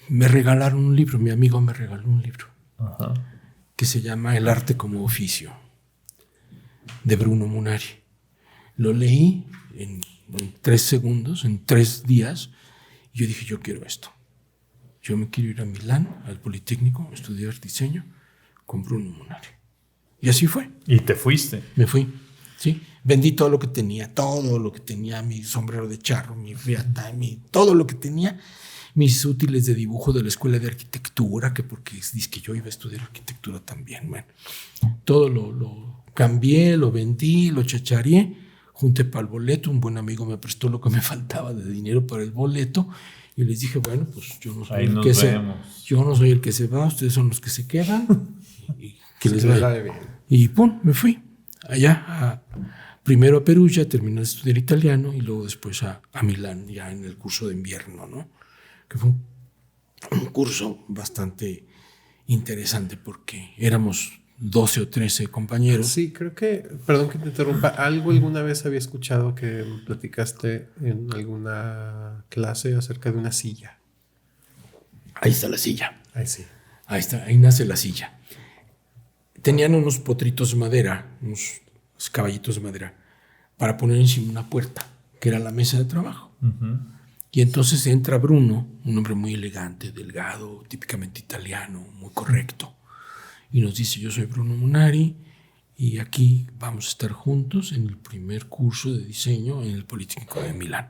me regalaron un libro, mi amigo me regaló un libro. Ajá. Que se llama El arte como oficio, de Bruno Munari. Lo leí en 3 segundos, en 3 días, y yo dije, yo quiero esto. Yo me quiero ir a Milán, al Politécnico, a estudiar diseño con Bruno Munari. Y así fue. ¿Y te fuiste? Me fui, sí. Vendí todo lo que tenía, mi sombrero de charro, mi riata, todo lo que tenía, mis útiles de dibujo de la escuela de arquitectura, que porque dice que yo iba a estudiar arquitectura también. Bueno, todo lo cambié, lo vendí, lo chachareé, junté para el boleto. Un buen amigo me prestó lo que me faltaba de dinero para el boleto y les dije, bueno, pues yo no soy el que se va, ustedes son los que se quedan y que les vaya bien. Y pum, me fui allá, primero a Perugia, terminé de estudiar italiano y luego después a Milán, ya en el curso de invierno, ¿no? Que fue un curso bastante interesante porque éramos 12 o 13 compañeros. Sí, creo que, perdón que te interrumpa, algo alguna vez había escuchado que platicaste en alguna clase acerca de una silla. Ahí está la silla. Ahí sí. Ahí está, ahí nace la silla. Tenían unos potritos de madera, unos caballitos de madera, para poner encima una puerta, que era la mesa de trabajo. Y entonces entra Bruno, un hombre muy elegante, delgado, típicamente italiano, muy correcto, y nos dice: yo soy Bruno Munari y aquí vamos a estar juntos en el primer curso de diseño en el Politécnico de Milán.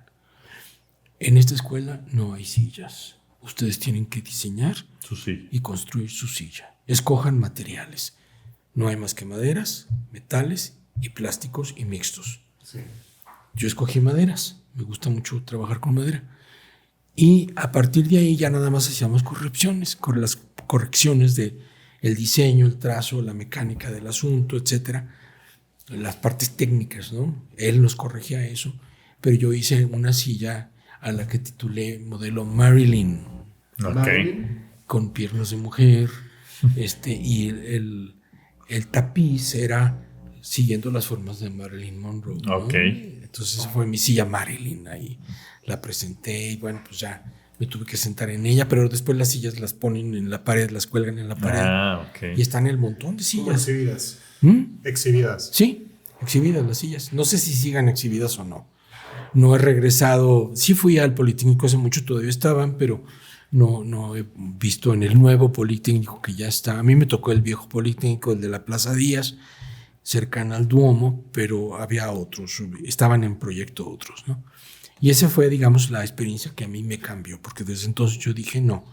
En esta escuela no hay sillas. Ustedes tienen que diseñar y construir su silla. Escojan materiales. No hay más que maderas, metales y plásticos y mixtos. Sí. Yo escogí maderas. Me gusta mucho trabajar con madera. Y a partir de ahí ya nada más hacíamos las correcciones de el diseño, el trazo, la mecánica del asunto, etcétera, las partes técnicas, ¿no? Él nos corregía eso, pero yo hice una silla a la que titulé modelo Marilyn, con piernas de mujer, y el tapiz era siguiendo las formas de Marilyn Monroe, ¿no? Entonces esa fue mi silla Marilyn, ahí la presenté y bueno, pues ya me tuve que sentar en ella, pero después las sillas las ponen en la pared, las cuelgan en la pared. Y están el montón de sillas. Exhibidas. Exhibidas. Sí, exhibidas las sillas. No sé si sigan exhibidas o no. No he regresado. Sí fui al Politécnico hace mucho, todavía estaban, pero no he visto en el nuevo Politécnico que ya está. A mí me tocó el viejo Politécnico, el de la Plaza Díaz, cercano al Duomo, pero había otros, estaban en proyecto otros, ¿no? Y esa fue, digamos, la experiencia que a mí me cambió, porque desde entonces yo dije, no,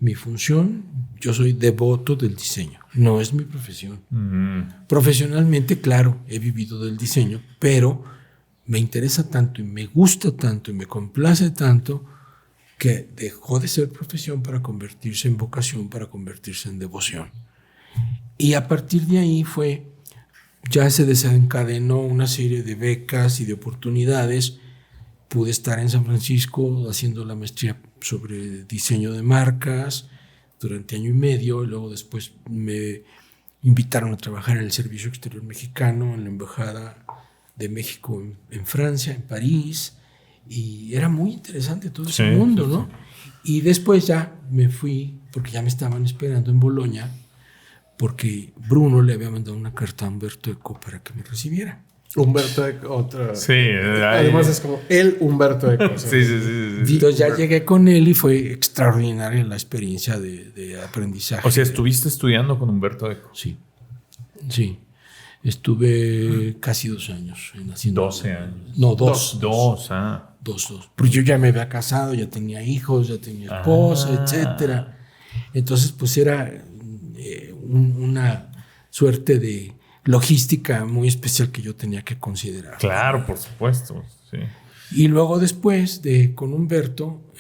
mi función, yo soy devoto del diseño, no es mi profesión. Profesionalmente, claro, he vivido del diseño, pero me interesa tanto y me gusta tanto y me complace tanto que dejó de ser profesión para convertirse en vocación, para convertirse en devoción. Y a partir de ahí ya se desencadenó una serie de becas y de oportunidades. Pude estar en San Francisco haciendo la maestría sobre diseño de marcas durante 1 año y medio, y luego después me invitaron a trabajar en el Servicio Exterior Mexicano, en la Embajada de México en Francia, en París, y era muy interesante todo ese mundo, ¿no? Y después ya me fui, porque ya me estaban esperando en Bolonia, porque Bruno le había mandado una carta a Umberto Eco para que me recibiera. Humberto Eco, otra. Sí, además es como el Humberto Eco. Sí. Entonces ya llegué con él y fue extraordinaria la experiencia de aprendizaje. O sea, ¿estuviste estudiando con Humberto Eco? Sí. Estuve casi 2 años haciendo. 12 años. No, 2. 2. Porque yo ya me había casado, ya tenía hijos, ya tenía esposa, etcétera. Entonces, pues era una suerte de logística muy especial que yo tenía que considerar. Claro, por supuesto, sí. Y luego después con Humberto,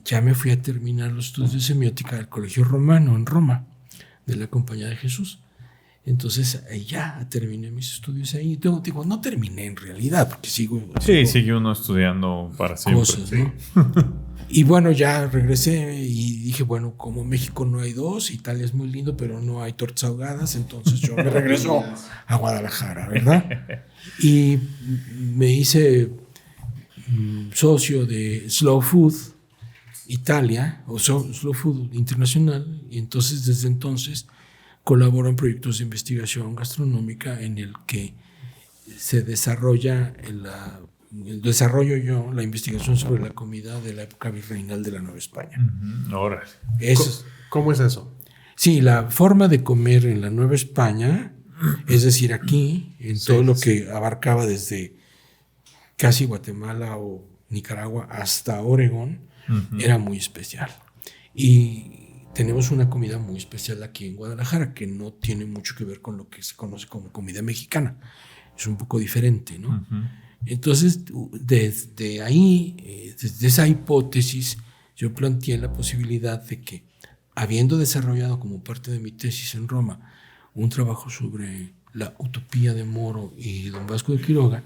ya me fui a terminar los estudios de semiótica del Colegio Romano en Roma, de la Compañía de Jesús. Entonces ya terminé mis estudios ahí. Digo, no terminé en realidad, porque sigo sigue uno estudiando para siempre. Cosas, ¿no? Y bueno, ya regresé y dije, bueno, como México no hay dos, Italia es muy lindo, pero no hay tortas ahogadas, entonces yo me regreso a Guadalajara, ¿verdad? Y me hice socio de Slow Food Italia, o Slow Food Internacional, y entonces desde entonces colaboro en proyectos de investigación gastronómica en el que se desarrolla desarrollo yo la investigación sobre la comida de la época virreinal de la Nueva España. Ahora. ¿Cómo es eso? Sí, la forma de comer en la Nueva España, es decir, aquí, en todo lo que abarcaba desde casi Guatemala o Nicaragua hasta Oregón, era muy especial. Y tenemos una comida muy especial aquí en Guadalajara que no tiene mucho que ver con lo que se conoce como comida mexicana. Es un poco diferente, ¿no? Entonces, desde ahí, desde esa hipótesis, yo planteé la posibilidad de que, habiendo desarrollado como parte de mi tesis en Roma un trabajo sobre la utopía de Moro y don Vasco de Quiroga,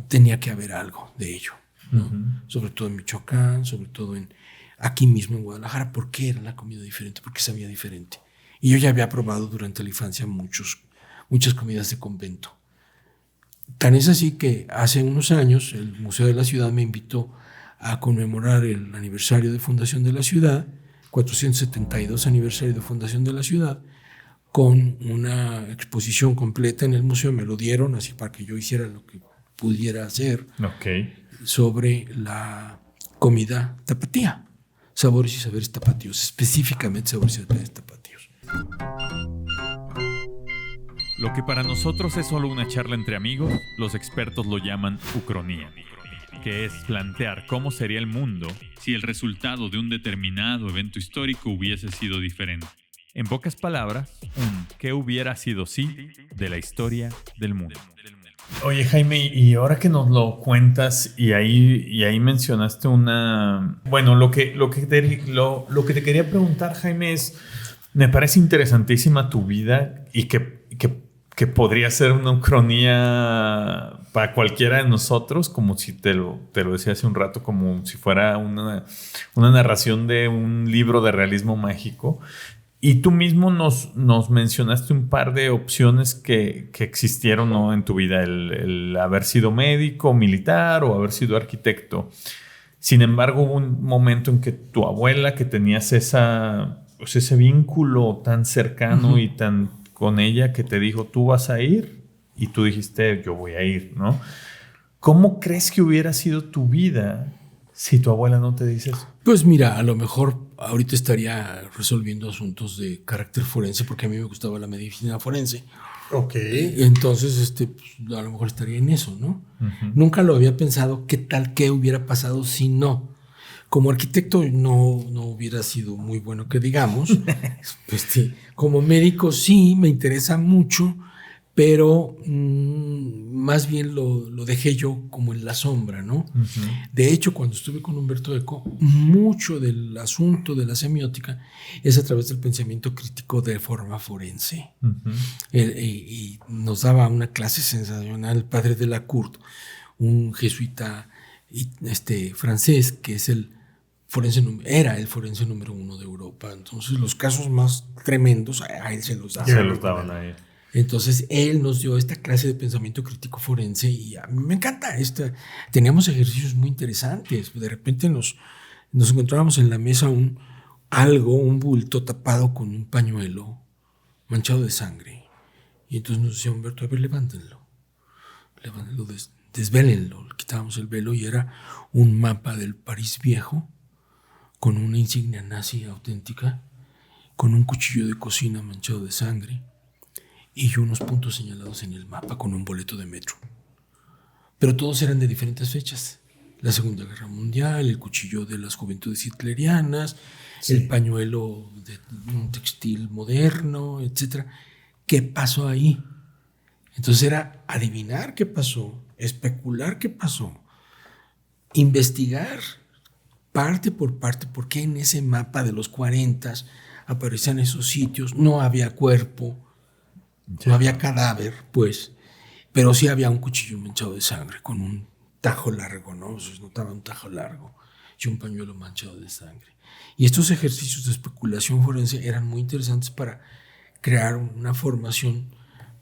tenía que haber algo de ello, ¿no? Sobre todo en Michoacán, sobre todo aquí mismo en Guadalajara. ¿Por qué era la comida diferente? ¿Por qué sabía diferente? Y yo ya había probado durante la infancia muchas comidas de convento. Tan es así que hace unos años el Museo de la Ciudad me invitó a conmemorar el aniversario de fundación de la ciudad, 472 aniversario de fundación de la ciudad, con una exposición completa en el museo. Me lo dieron así para que yo hiciera lo que pudiera hacer sobre la comida tapatía, sabores y saberes tapatíos, específicamente sabores y saberes tapatíos. Lo que para nosotros es solo una charla entre amigos, los expertos lo llaman ucronía, que es plantear cómo sería el mundo si el resultado de un determinado evento histórico hubiese sido diferente. En pocas palabras, un ¿qué hubiera sido si de la historia del mundo? Oye, Jaime, y ahora que nos lo cuentas y ahí mencionaste una... Bueno, lo que te quería preguntar, Jaime, es... Me parece interesantísima tu vida y que podría ser una ucronía para cualquiera de nosotros, como si te lo decía hace un rato, como si fuera una narración de un libro de realismo mágico. Y tú mismo nos mencionaste un par de opciones que existieron, ¿no?, en tu vida, el haber sido médico, militar o haber sido arquitecto. Sin embargo, hubo un momento en que tu abuela, que tenías ese vínculo tan cercano y tan con ella, que te dijo, tú vas a ir, y tú dijiste, yo voy a ir, ¿no? ¿Cómo crees que hubiera sido tu vida si tu abuela no te dice eso? Pues mira, a lo mejor ahorita estaría resolviendo asuntos de carácter forense, porque a mí me gustaba la medicina forense. Ok. Entonces, pues, a lo mejor estaría en eso, ¿no? Nunca lo había pensado, qué hubiera pasado si no. Como arquitecto no hubiera sido muy bueno que digamos. Como médico sí, me interesa mucho, pero más bien lo dejé yo como en la sombra, ¿no? De hecho, cuando estuve con Humberto Eco, mucho del asunto de la semiótica es a través del pensamiento crítico de forma forense. Y nos daba una clase sensacional el padre de la Cour, un jesuita francés, que es era el forense número 1 de Europa. Entonces los casos más tremendos a él se los daban. Se los daban a él. Entonces él nos dio esta clase de pensamiento crítico forense y a mí me encanta. Teníamos ejercicios muy interesantes. De repente nos encontrábamos en la mesa un bulto tapado con un pañuelo manchado de sangre. Y entonces nos decía Humberto, a ver, levántenlo, desvélenlo. Quitábamos el velo y era un mapa del París viejo con una insignia nazi auténtica, con un cuchillo de cocina manchado de sangre y unos puntos señalados en el mapa con un boleto de metro. Pero todos eran de diferentes fechas. La Segunda Guerra Mundial, el cuchillo de las juventudes hitlerianas, el pañuelo de un textil moderno, etc. ¿Qué pasó ahí? Entonces era adivinar qué pasó, especular qué pasó, investigar parte por parte, por qué en ese mapa de los 40 aparecían esos sitios. No había cuerpo, no había cadáver, pues, pero sí había un cuchillo manchado de sangre con un tajo largo, ¿no? Se notaba un tajo largo y un pañuelo manchado de sangre. Y estos ejercicios de especulación forense eran muy interesantes para crear una formación,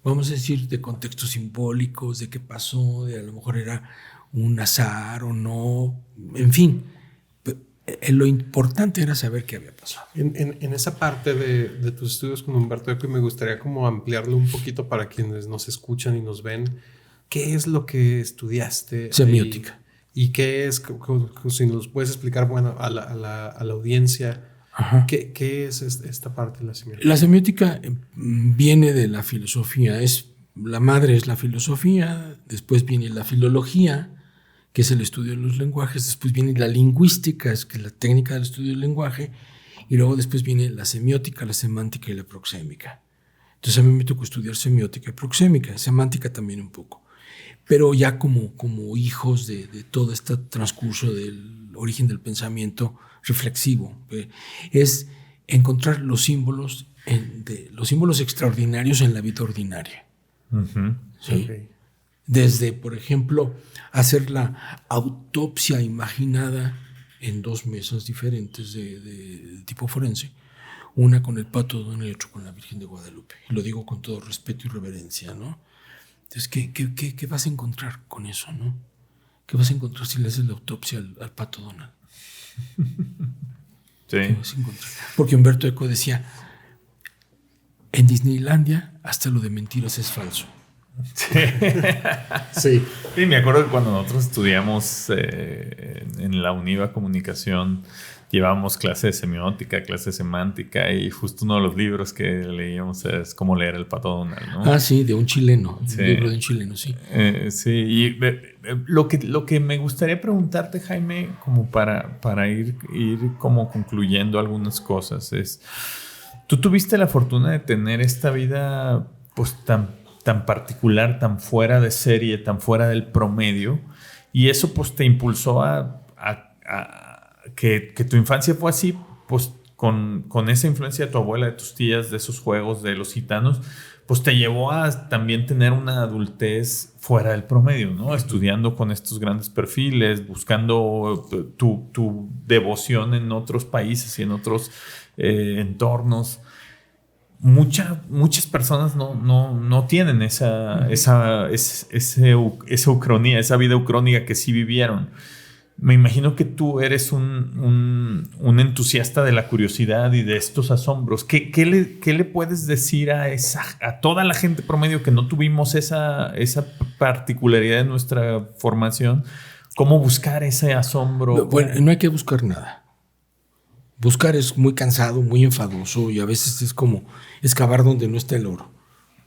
vamos a decir, de contextos simbólicos, de qué pasó, de a lo mejor era un azar o no, en fin. Lo importante era saber qué había pasado. En esa parte de tus estudios con Humberto Eco, me gustaría como ampliarlo un poquito para quienes nos escuchan y nos ven. ¿Qué es lo que estudiaste? Semiótica. ¿Y qué es, si nos puedes explicar, bueno, a la audiencia, qué es esta parte de la semiótica? La semiótica viene de la filosofía. La madre es la filosofía, después viene la filología, que es el estudio de los lenguajes, después viene la lingüística, que es la técnica del estudio del lenguaje, y luego después viene la semiótica, la semántica y la proxémica. Entonces a mí me tocó estudiar semiótica y proxémica, semántica también un poco, pero ya como hijos de todo este transcurso del origen del pensamiento reflexivo. Es encontrar los símbolos de los símbolos extraordinarios en la vida ordinaria. Ujú. ¿Sí? Ok. Desde, por ejemplo, hacer la autopsia imaginada en 2 mesas diferentes de tipo forense, una con el Pato Donald y otra con la Virgen de Guadalupe. Y lo digo con todo respeto y reverencia, ¿no? Entonces, ¿qué vas a encontrar con eso, no? ¿Qué vas a encontrar si le haces la autopsia al Pato Donald? Sí. ¿Qué vas a encontrar? Porque Humberto Eco decía, en Disneylandia hasta lo de mentiras es falso. Sí. Sí, me acuerdo que cuando nosotros estudiamos en la UNIVA Comunicación, llevábamos clase de semiótica, clase de semántica, y justo uno de los libros que leíamos es Cómo leer el Pato Donald, ¿no? Ah, sí, de un chileno, Sí. un libro de un chileno, sí. Sí, y lo que me gustaría preguntarte, Jaime, como para ir como concluyendo algunas cosas, es, tú tuviste la fortuna de tener esta vida pues tan particular, tan fuera de serie, tan fuera del promedio, y eso pues te impulsó a que tu infancia fue así, pues con esa influencia de tu abuela, de tus tías, de esos juegos de los gitanos, pues te llevó a también tener una adultez fuera del promedio, ¿no? Estudiando con estos grandes perfiles, buscando tu devoción en otros países y en otros entornos. Muchas personas no tienen esa ucronía, esa vida ucrónica que sí vivieron. Me imagino que tú eres un entusiasta de la curiosidad y de estos asombros. ¿Qué le puedes decir a toda la gente promedio que no tuvimos esa particularidad de nuestra formación? ¿Cómo buscar ese asombro? Bueno, no hay que buscar nada. Buscar es muy cansado, muy enfadoso y a veces es como excavar donde no está el oro.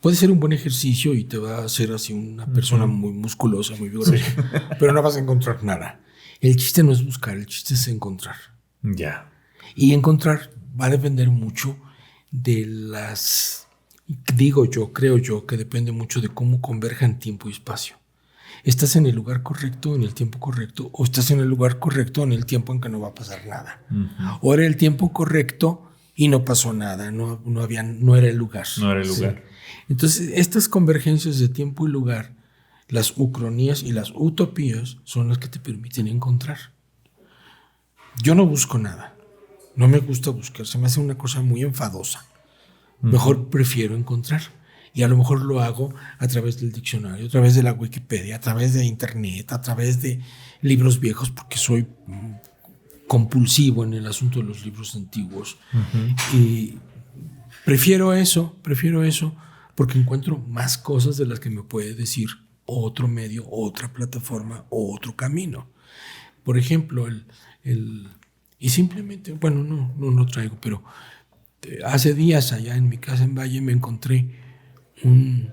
Puede ser un buen ejercicio y te va a hacer así una persona muy musculosa, muy vigorosa, sí. Pero no vas a encontrar nada. El chiste no es buscar, el chiste es encontrar. Ya. Y encontrar va a depender mucho de creo yo, que depende mucho de cómo converjan tiempo y espacio. ¿Estás en el lugar correcto, en el tiempo correcto? ¿O estás en el lugar correcto, en el tiempo en que no va a pasar nada? Uh-huh. ¿O era el tiempo correcto y no pasó nada? No era el lugar. No era el lugar. Sí. Entonces, estas convergencias de tiempo y lugar, las ucronías y las utopías, son las que te permiten encontrar. Yo no busco nada. No me gusta buscar. Se me hace una cosa muy enfadosa. Uh-huh. Mejor prefiero encontrar. Y a lo mejor lo hago a través del diccionario, a través de la Wikipedia, a través de internet, a través de libros viejos, porque soy compulsivo en el asunto de los libros antiguos. Uh-huh. Y prefiero eso, porque encuentro más cosas de las que me puede decir otro medio, otra plataforma o otro camino. Por ejemplo, y simplemente, bueno, no traigo, pero hace días allá en mi casa en Valle me encontré una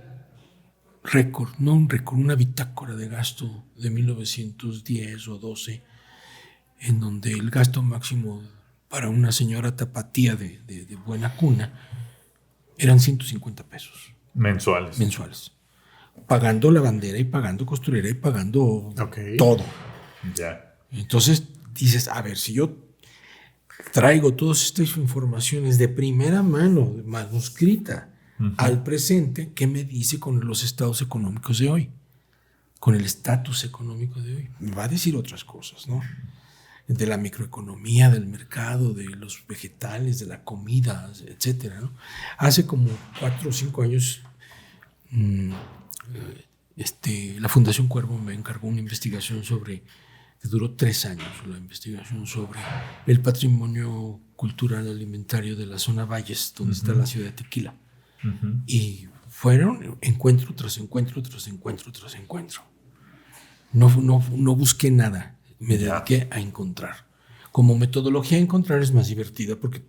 bitácora de gasto de 1910 o 12, en donde el gasto máximo para una señora tapatía de buena cuna eran 150 pesos. Mensuales. Pagando lavandera y pagando costurera y pagando todo. Ya. Entonces dices, a ver, si yo traigo todas estas informaciones de primera mano, manuscrita, uh-huh, al presente, ¿qué me dice con los estados económicos de hoy? Con el estatus económico de hoy. Me va a decir otras cosas, ¿no? De la microeconomía, del mercado, de los vegetales, de la comida, etcétera, ¿no? Hace como 4 o 5 años la Fundación Cuervo me encargó una investigación que duró 3 años, la investigación sobre el patrimonio cultural alimentario de la zona Valles, donde uh-huh, está la ciudad de Tequila. Uh-huh. Y fueron encuentro tras encuentro tras encuentro tras encuentro. No busqué nada, me dediqué a encontrar. Como metodología, encontrar es más divertida porque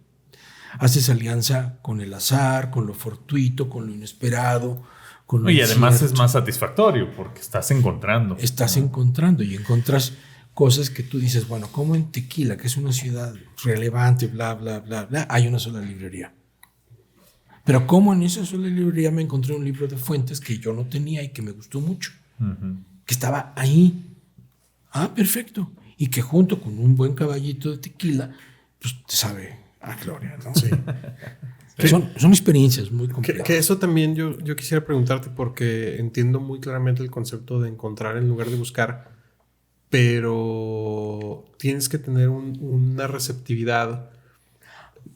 haces alianza con el azar, con lo fortuito, con lo inesperado. Con lo y además es más satisfactorio porque estás encontrando. Estás encontrando y encuentras cosas que tú dices, bueno, como en Tequila, que es una ciudad relevante, bla, bla, bla, bla, hay una sola librería. Pero como en esa sola librería me encontré un libro de Fuentes que yo no tenía y que me gustó mucho, uh-huh, que estaba ahí. Ah, perfecto. Y que junto con un buen caballito de tequila, pues te sabe a gloria, ¿no? Sí. Sí. Son experiencias muy complejas. Que eso también yo quisiera preguntarte porque entiendo muy claramente el concepto de encontrar en lugar de buscar, pero tienes que tener una receptividad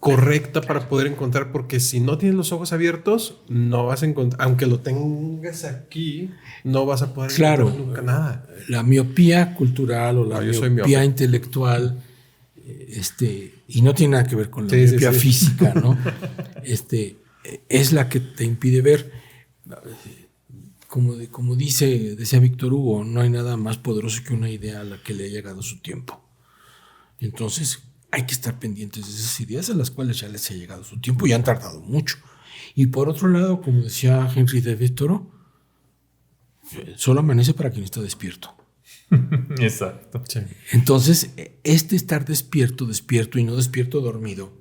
correcta para poder encontrar, porque si no tienes los ojos abiertos, no vas a encontrar, aunque lo tengas aquí, no vas a poder encontrar nunca nada. La miopía cultural o la miopía intelectual, y no tiene nada que ver con la miopía física, ¿no? Es la que te impide ver. Como decía Víctor Hugo, no hay nada más poderoso que una idea a la que le ha llegado su tiempo. Entonces, hay que estar pendientes de esas ideas a las cuales ya les ha llegado su tiempo y han tardado mucho. Y por otro lado, como decía Henry David Thoreau, solo amanece para quien está despierto. Exacto. Sí. Entonces, estar despierto y no despierto dormido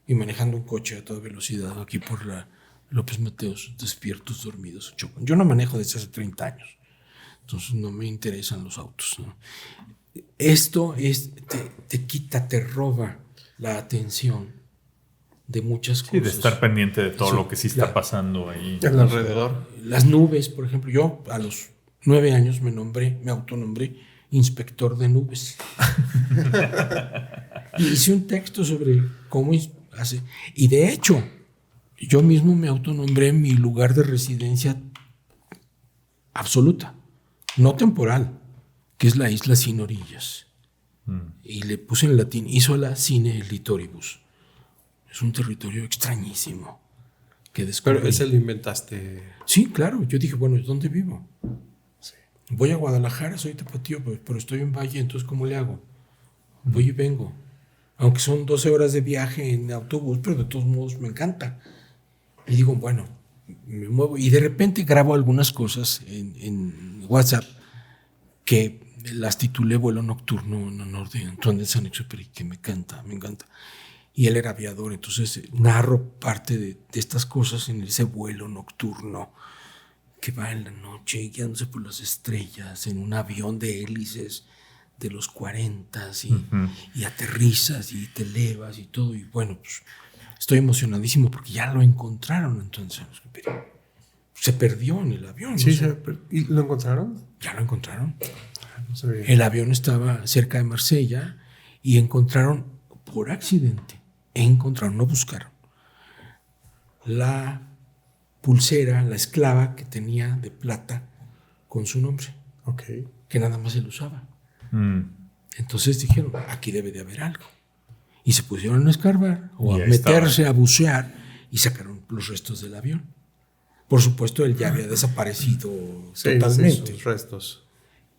y manejando un coche a toda velocidad aquí por la López Mateos, despiertos, dormidos, chocan. Yo no manejo desde hace 30 años, entonces no me interesan los autos, ¿no? Esto te roba la atención de muchas cosas. Sí, de estar pendiente de todo lo que sí está pasando ahí. Alrededor. Las nubes, por ejemplo, yo a los 9 años me autonombré inspector de nubes. Y hice un texto sobre cómo hace. Y de hecho, yo mismo me autonombré mi lugar de residencia absoluta, no temporal, que es la isla sin orillas. Y le puse en latín Isola sine litoribus. Es un territorio extrañísimo que descubrí. Pero ese lo inventaste. Sí, claro. Yo dije, bueno, ¿dónde vivo? Sí. Voy a Guadalajara, soy tapatío, pero estoy en Valle, entonces ¿cómo le hago? Voy y vengo. Aunque son 12 horas de viaje en autobús, pero de todos modos me encanta. Y digo, bueno, me muevo. Y de repente grabo algunas cosas en WhatsApp que las titulé Vuelo Nocturno en honor de Antoine de Saint-Exupéry, que me encanta. Y él era aviador, entonces narro parte de estas cosas en ese vuelo nocturno que va en la noche guiándose por las estrellas en un avión de hélices de los 40 y aterrizas y te elevas y todo. Y bueno, pues estoy emocionadísimo porque ya lo encontraron. Entonces se perdió en el avión. Sí, ¿no? ¿Y lo encontraron? Ya lo encontraron. No sabía. El avión estaba cerca de Marsella y encontraron por accidente. No buscaron la pulsera, la esclava que tenía de plata con su nombre, que nada más él usaba. Entonces dijeron, aquí debe de haber algo. Y se pusieron a escarbar o a meterse, a bucear y sacaron los restos del avión. Por supuesto, él ya había desaparecido totalmente. Sus restos.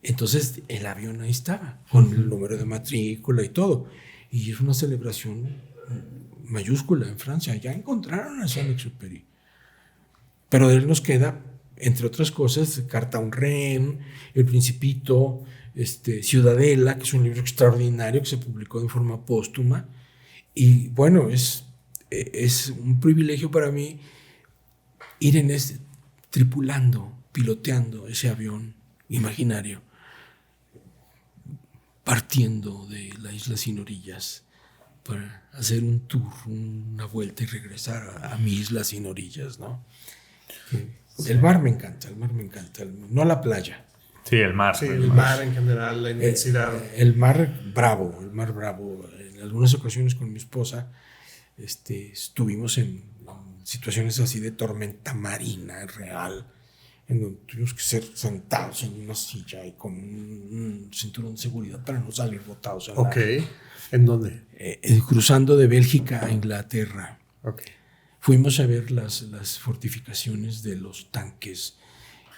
Entonces el avión ahí estaba, con el número de matrícula y todo. Y es una celebración mayúscula en Francia. Ya encontraron a Saint-Exupéry. Pero de él nos queda, entre otras cosas, Carta a un Rehén, El Principito, Ciudadela, que es un libro extraordinario que se publicó de forma póstuma. Y bueno, es un privilegio para mí ir tripulando, piloteando ese avión imaginario, partiendo de la isla sin orillas para hacer un tour, una vuelta y regresar a mi isla sin orillas, ¿no? El mar me encanta, no la playa. Sí, el mar. Sí, el mar en general, la inmensidad. El mar bravo. En algunas ocasiones con mi esposa estuvimos en situaciones así de tormenta marina real, en donde tuvimos que ser sentados en una silla y con un cinturón de seguridad para no salir botados. ¿En dónde? Cruzando de Bélgica a Inglaterra. Okay. Fuimos a ver las fortificaciones de los tanques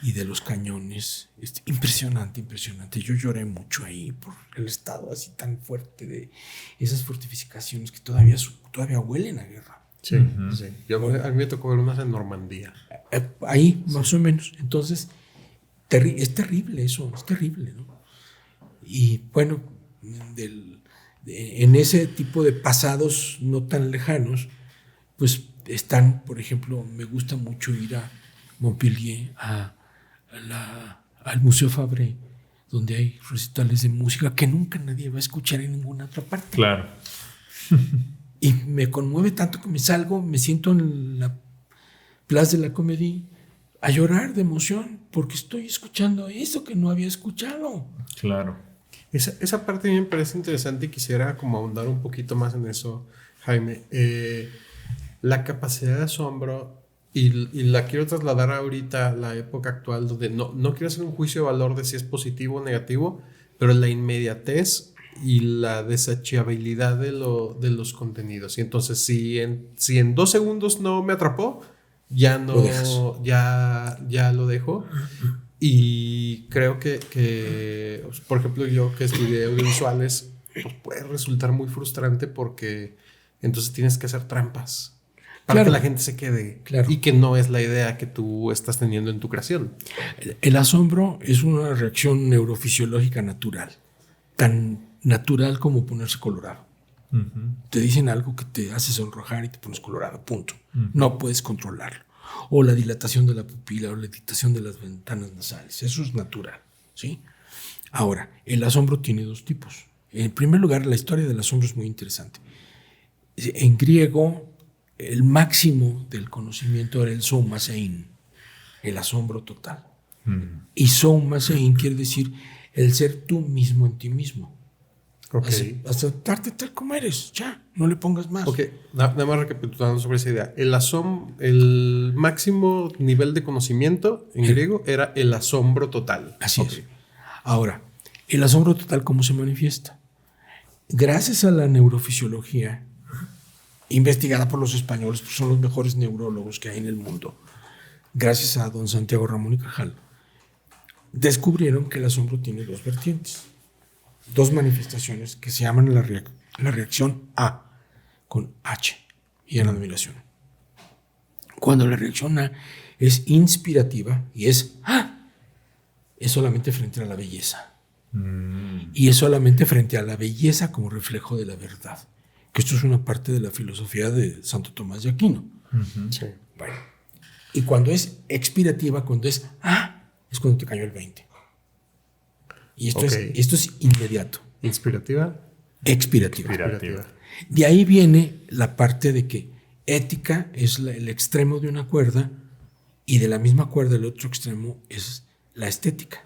y de los cañones. Impresionante. Yo lloré mucho ahí por el estado así tan fuerte de esas fortificaciones que todavía huelen a guerra. Sí, sí. A mí me tocó ver unas en Normandía. Ahí, más o menos. Entonces, es terrible eso, es terrible, ¿no? Y bueno, en ese tipo de pasados no tan lejanos, pues están, por ejemplo, me gusta mucho ir a Montpellier, al Museo Fabre, donde hay recitales de música que nunca nadie va a escuchar en ninguna otra parte. Claro. Y me conmueve tanto que me salgo, me siento en la Place de la Comédie a llorar de emoción porque estoy escuchando eso que no había escuchado. Claro. Esa parte a mí me parece interesante y quisiera como ahondar un poquito más en eso, Jaime. La capacidad de asombro, y la quiero trasladar ahorita a la época actual, donde no quiero hacer un juicio de valor de si es positivo o negativo, pero la inmediatez y la desechabilidad de los contenidos. Y entonces, si en 2 segundos no me atrapó, ya no, ya lo dejo. Y creo que, por ejemplo, yo que estudié audiovisuales, pues puede resultar muy frustrante porque entonces tienes que hacer trampas para que la gente se quede. Claro. Y que no es la idea que tú estás teniendo en tu creación. El asombro es una reacción neurofisiológica natural, tan natural como ponerse colorado. Te dicen algo que te hace sonrojar y te pones colorado, punto. No puedes controlarlo. O la dilatación de la pupila o la dilatación de las ventanas nasales. Eso es natural, ¿sí? Ahora, el asombro tiene 2 tipos. En primer lugar, la historia del asombro es muy interesante. En griego, el máximo del conocimiento era el soumasein, el asombro total. Y soumasein quiere decir el ser tú mismo en ti mismo. Okay. Aceptarte tal como eres, ya, no le pongas más. Ok, nada más recapitulando sobre esa idea. El máximo nivel de conocimiento en griego era el asombro total. Así es. Ahora, el asombro total, ¿cómo se manifiesta? Gracias a la neurofisiología, investigada por los españoles, pues son los mejores neurólogos que hay en el mundo, gracias a don Santiago Ramón y Cajal, descubrieron que el asombro tiene 2 vertientes. 2 manifestaciones que se llaman la reacción A, con H, y en la admiración. Cuando la reacción A es inspirativa y es solamente frente a la belleza. Y es solamente frente a la belleza como reflejo de la verdad. Que esto es una parte de la filosofía de Santo Tomás de Aquino. Sí. Bueno. Y cuando es expirativa, cuando es cuando te cayó el 20. Y esto es inmediato. ¿Inspirativa? Expirativa. Expirativa. De ahí viene la parte de que ética es el extremo de una cuerda y de la misma cuerda el otro extremo es la estética.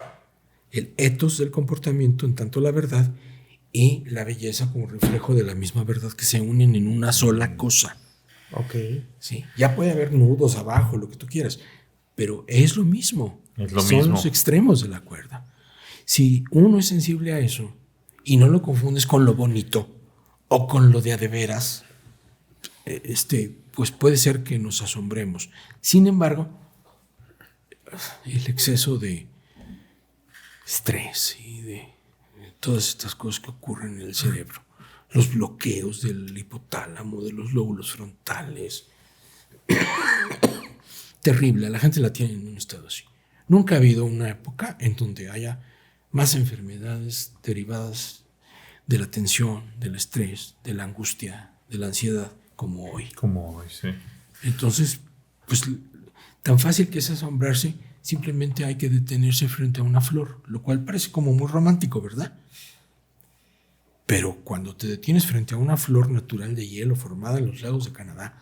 El ethos del comportamiento en tanto la verdad y la belleza como reflejo de la misma verdad que se unen en una sola cosa. Ok. Sí. Ya puede haber nudos abajo, lo que tú quieras, pero es lo mismo. Son los extremos de la cuerda. Si uno es sensible a eso y no lo confundes con lo bonito o con lo de a de veras, pues puede ser que nos asombremos. Sin embargo, el exceso de estrés y de todas estas cosas que ocurren en el cerebro, los bloqueos del hipotálamo, de los lóbulos frontales, terrible, la gente la tiene en un estado así. Nunca ha habido una época en donde haya más enfermedades derivadas de la tensión, del estrés, de la angustia, de la ansiedad, como hoy. Como hoy, sí. Entonces, pues tan fácil que es asombrarse, simplemente hay que detenerse frente a una flor, lo cual parece como muy romántico, ¿verdad? Pero cuando te detienes frente a una flor natural de hielo formada en los lagos de Canadá,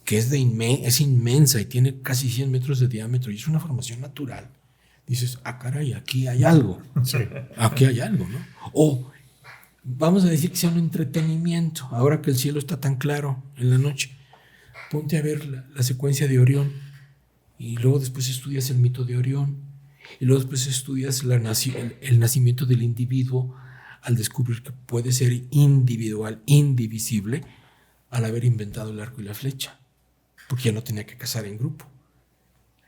que es inmensa y tiene casi 100 metros de diámetro y es una formación natural, dices, caray, aquí hay algo. Sí. Aquí hay algo, ¿no? O vamos a decir que sea un entretenimiento, ahora que el cielo está tan claro en la noche, ponte a ver la secuencia de Orión y luego después estudias el mito de Orión y luego después estudias el nacimiento del individuo al descubrir que puede ser individual, indivisible, al haber inventado el arco y la flecha, porque ya no tenía que cazar en grupo.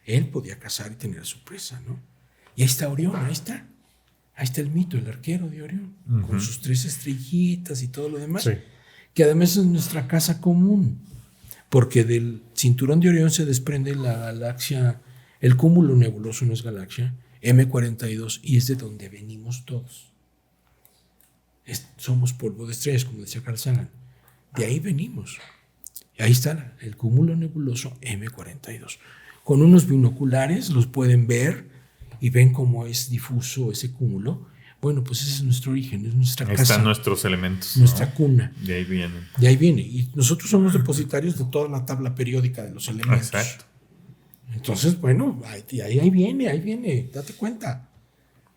Él podía cazar y tener a su presa, ¿no? Y ahí está Orión, ahí está el mito, el arquero de Orión, con sus 3 estrellitas y todo lo demás, sí, que además es nuestra casa común, porque del cinturón de Orión se desprende la galaxia, el cúmulo nebuloso no es galaxia, M42, y es de donde venimos todos. Somos polvo de estrellas, como decía Carl Sagan. De ahí venimos. Y ahí está el cúmulo nebuloso M42. Con unos binoculares los pueden ver y ven cómo es difuso ese cúmulo, Bueno, pues ese es nuestro origen, es nuestra casa. Están nuestros elementos. Nuestra cuna. De ahí vienen. De ahí viene. Y nosotros somos depositarios de toda la tabla periódica de los elementos. Exacto. Entonces, bueno, ahí viene, date cuenta.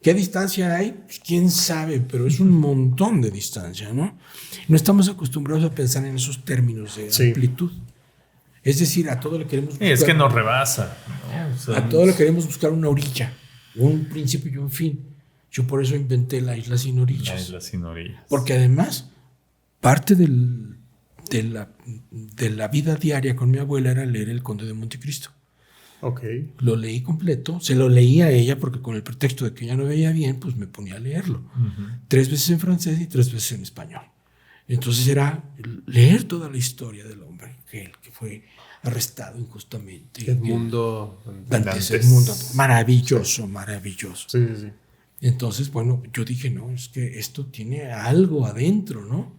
¿Qué distancia hay? Pues quién sabe, pero es un montón de distancia, ¿no? No estamos acostumbrados a pensar en esos términos de amplitud. Es decir, a todo le queremos buscar. Es que nos rebasa, ¿no? O sea, a todo le queremos buscar una orilla, un principio y un fin. Yo por eso inventé la isla sin orillas. La isla sin orillas. Porque además, parte de la vida diaria con mi abuela era leer El Conde de Montecristo. Ok. Lo leí completo, se lo leí a ella porque con el pretexto de que ella no veía bien, pues me ponía a leerlo. 3 veces en francés y 3 veces en español. Entonces era leer toda la historia del hombre que fue arrestado injustamente. Edmundo Dantes. Edmundo. Maravilloso, maravilloso. Sí. Entonces, bueno, yo dije, no, es que esto tiene algo adentro, ¿no?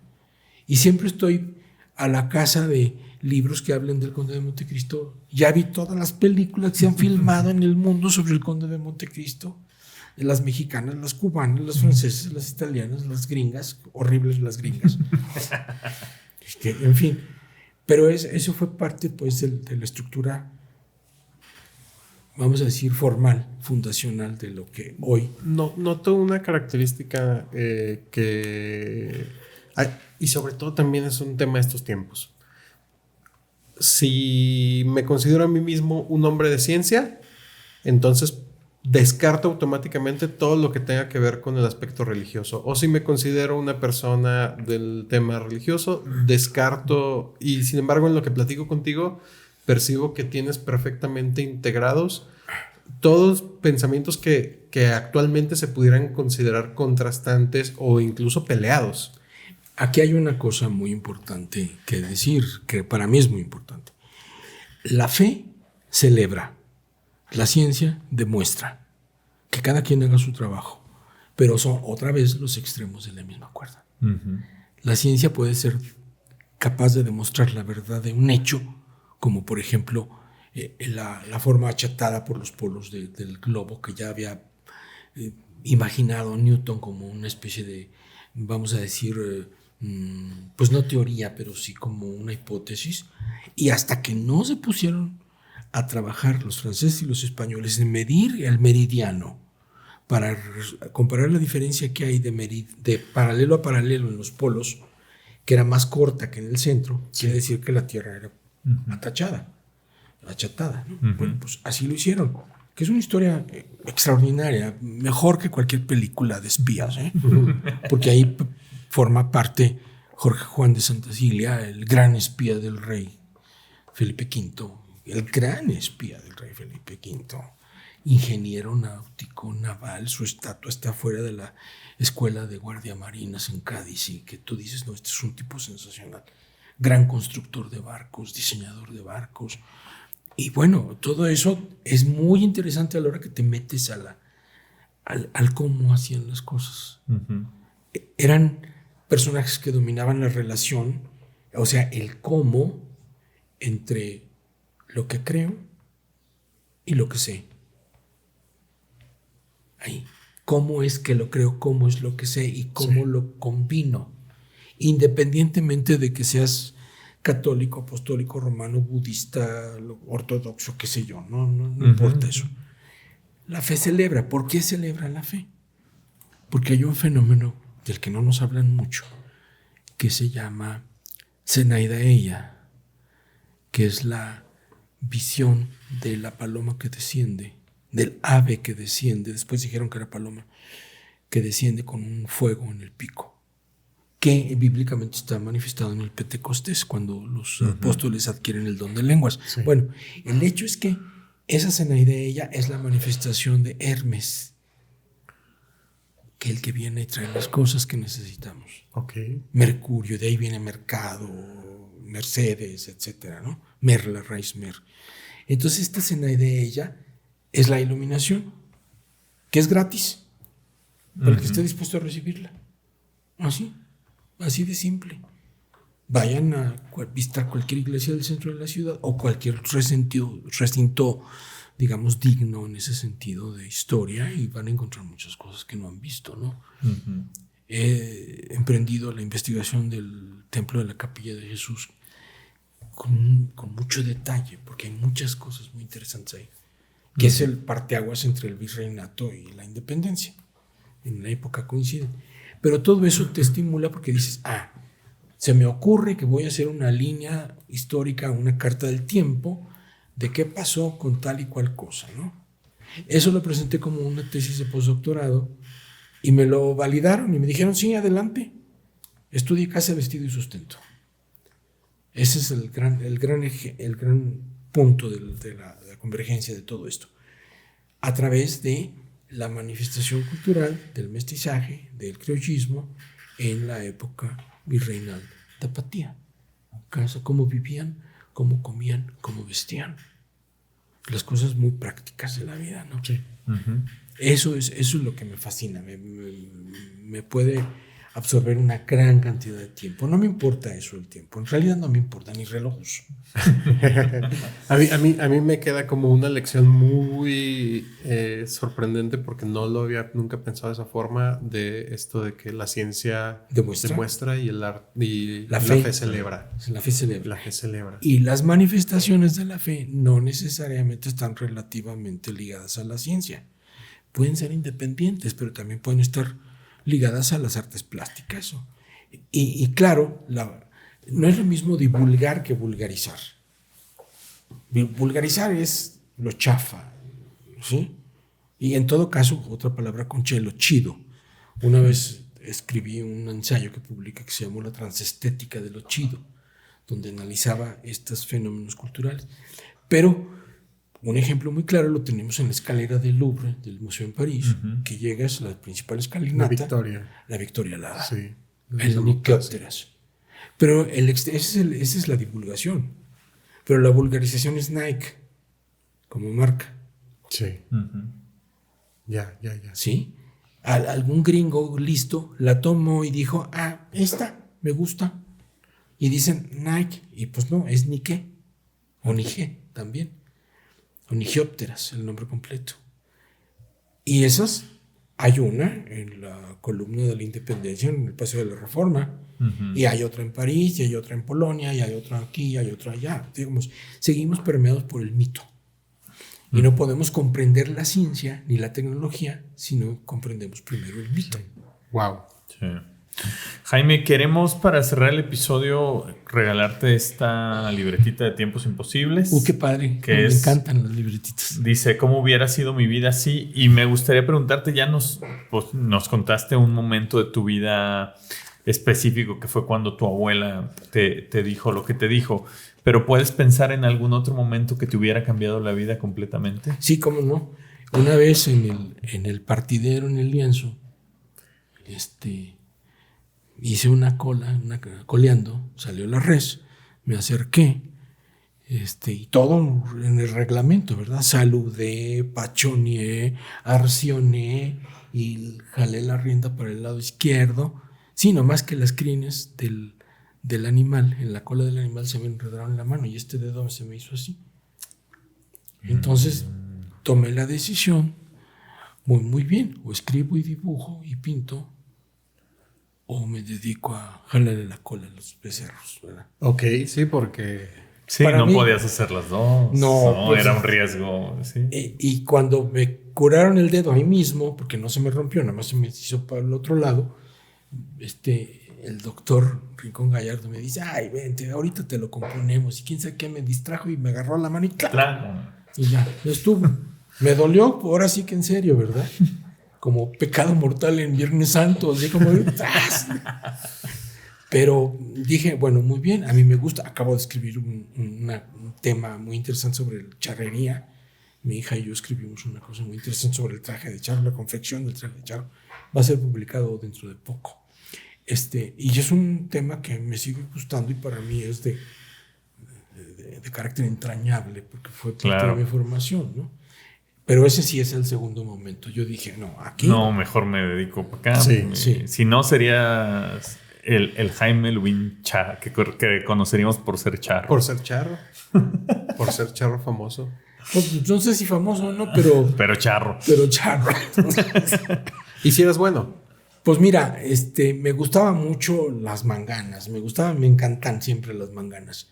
Y siempre estoy a la casa de libros que hablen del Conde de Montecristo. Ya vi todas las películas que se han filmado en el mundo sobre el Conde de Montecristo. Las mexicanas, las cubanas, las francesas, las italianas, las gringas. Horribles las gringas. En fin. Pero eso fue parte, pues, de la estructura, vamos a decir, formal, fundacional de lo que hoy... Noto una característica y sobre todo también es un tema de estos tiempos. Si me considero a mí mismo un hombre de ciencia, entonces descarto automáticamente todo lo que tenga que ver con el aspecto religioso. O si me considero una persona del tema religioso, descarto, y sin embargo en lo que platico contigo, percibo que tienes perfectamente integrados todos pensamientos que actualmente se pudieran considerar contrastantes o incluso peleados. Aquí hay una cosa muy importante que decir, que para mí es muy importante. La fe celebra, la ciencia demuestra que cada quien haga su trabajo, pero son otra vez los extremos de la misma cuerda. La ciencia puede ser capaz de demostrar la verdad de un hecho, como por ejemplo la forma achatada por los polos del globo que ya había imaginado Newton como una especie de, vamos a decir, pues no teoría, pero sí como una hipótesis. Y hasta que no se pusieron a trabajar los franceses y los españoles en medir el meridiano para comparar la diferencia que hay de paralelo a paralelo en los polos, que era más corta que en el centro, quiere decir que la Tierra era achatada, ¿no? Bueno, pues así lo hicieron, que es una historia extraordinaria, mejor que cualquier película de espías, porque ahí forma parte Jorge Juan de Santa Cilia, el gran espía del rey Felipe V, el gran espía del rey Felipe V, ingeniero náutico, naval, su estatua está fuera de la escuela de guardia marinas en Cádiz, y que tú dices, no, este es un tipo sensacional, gran constructor de barcos, diseñador de barcos. Y bueno, todo eso es muy interesante a la hora que te metes al cómo hacían las cosas. Eran personajes que dominaban la relación, o sea, el cómo entre lo que creo y lo que sé. Ahí. Cómo es que lo creo, cómo es lo que sé y cómo lo combino. Independientemente de que seas católico, apostólico, romano, budista, ortodoxo, qué sé yo, no importa eso. La fe celebra. ¿Por qué celebra la fe? Porque hay un fenómeno del que no nos hablan mucho, que se llama Zenaideia, que es la visión de la paloma que desciende, del ave que desciende, después dijeron que era paloma, que desciende con un fuego en el pico, que bíblicamente está manifestado en el Pentecostés, cuando los apóstoles adquieren el don de lenguas. Sí. Bueno, el hecho es que esa Zenaideia es la manifestación de Hermes, que es el que viene y trae las cosas que necesitamos. Mercurio, de ahí viene mercado, Mercedes, etcétera, ¿no? Mer, la raíz mer. Entonces esta Zenaideia es la iluminación, que es gratis para el que esté dispuesto a recibirla. Así de simple. Vayan a visitar cualquier iglesia del centro de la ciudad o cualquier recinto digamos, digno en ese sentido de historia y van a encontrar muchas cosas que no han visto, ¿no? Uh-huh. He emprendido la investigación del Templo de la Capilla de Jesús con mucho detalle, porque hay muchas cosas muy interesantes ahí, que es el parteaguas entre el virreinato y la independencia. En la época coincide. Pero todo eso te estimula porque dices, se me ocurre que voy a hacer una línea histórica, una carta del tiempo de qué pasó con tal y cual cosa, ¿no? Eso lo presenté como una tesis de postdoctorado y me lo validaron y me dijeron, sí, adelante, estudie casa, vestido y sustento. Ese es el gran punto de la convergencia de todo esto. A través de la manifestación cultural del mestizaje, del criollismo en la época virreinal tapatía. Cómo vivían, cómo comían, cómo vestían. Las cosas muy prácticas de la vida, ¿no? Sí. Uh-huh. Eso es lo que me fascina. Me puede absorber una gran cantidad de tiempo. No me importa eso el tiempo. En realidad no me importa ni relojes. a mí me queda como una lección muy sorprendente porque no lo había nunca pensado de esa forma, de esto de que la ciencia demuestra y la fe celebra. La fe celebra. La fe celebra. Y las manifestaciones de la fe no necesariamente están relativamente ligadas a la ciencia. Pueden ser independientes, pero también pueden estar ligadas a las artes plásticas. Y claro, no es lo mismo divulgar que vulgarizar. Vulgarizar es lo chafa, ¿sí? Y en todo caso, otra palabra con che, lo chido. Una vez escribí un ensayo que publiqué que se llamó La transestética de lo chido, donde analizaba estos fenómenos culturales. Pero un ejemplo muy claro lo tenemos en la escalera del Louvre, del Museo en París, que llegas a la principal escalinata. La Victoria Alada. Sí. El Nikiópteras. Pero esa es la divulgación. Pero la vulgarización es Nike, como marca. Sí. Uh-huh. Ya. ¿Sí? Algún gringo listo la tomó y dijo, esta me gusta. Y dicen Nike. Y pues no, es Nike. O Nige también. Nikiópteras, el nombre completo. Y esas hay una en la columna de la Independencia, en el Paseo de la Reforma, y hay otra en París, y hay otra en Polonia, y hay otra aquí, y hay otra allá. Digamos, seguimos permeados por el mito. Y no podemos comprender la ciencia ni la tecnología si no comprendemos primero el mito. Wow. Sí. Jaime, queremos para cerrar el episodio regalarte esta libretita de Tiempos Imposibles. Qué padre, me encantan las libretitas. Dice, ¿cómo hubiera sido mi vida así? Y me gustaría preguntarte, ya nos contaste un momento de tu vida específico que fue cuando tu abuela te dijo lo que te dijo, pero ¿puedes pensar en algún otro momento que te hubiera cambiado la vida completamente? Sí, cómo no. Una vez en el partidero, en el lienzo, hice una coleando, salió la res, me acerqué, y todo en el reglamento, ¿verdad? Saludé, pachoneé, arcioné y jalé la rienda para el lado izquierdo. Sí, nomás que las crines del animal, en la cola del animal se me enredaron en la mano y este dedo se me hizo así. Entonces tomé la decisión, muy bien, o escribo y dibujo y pinto, o me dedico a jalarle la cola a los becerros, ¿verdad? Ok, sí, porque... Sí, para no mí, podías hacer las dos. No, pues, era un riesgo. ¿Sí? Y cuando me curaron el dedo ahí mismo, porque no se me rompió, nada más se me hizo para el otro lado, el doctor Rincón Gallardo me dice, vente, ahorita te lo componemos. Y quién sabe qué me distrajo y me agarró la mano y ¡claro! Y ya estuvo. Me dolió, ahora sí que en serio, ¿verdad? Como pecado mortal en Viernes Santo, así como... Pero dije, bueno, muy bien, a mí me gusta. Acabo de escribir un tema muy interesante sobre charrería. Mi hija y yo escribimos una cosa muy interesante sobre el traje de charro, la confección del traje de charro. Va a ser publicado dentro de poco. Y es un tema que me sigue gustando y para mí es de carácter entrañable porque fue parte de mi formación, ¿no? Pero ese sí es el segundo momento. Yo dije, no, aquí... No, mejor me dedico para acá. Sí. Si no, serías el Jaime Lubin que conoceríamos por ser charro. Por ser charro. Por ser charro famoso. Pues, no sé si famoso o no, pero charro. charro. ¿Y si eras bueno? Pues mira, me gustaban mucho las manganas. Me encantan siempre las manganas.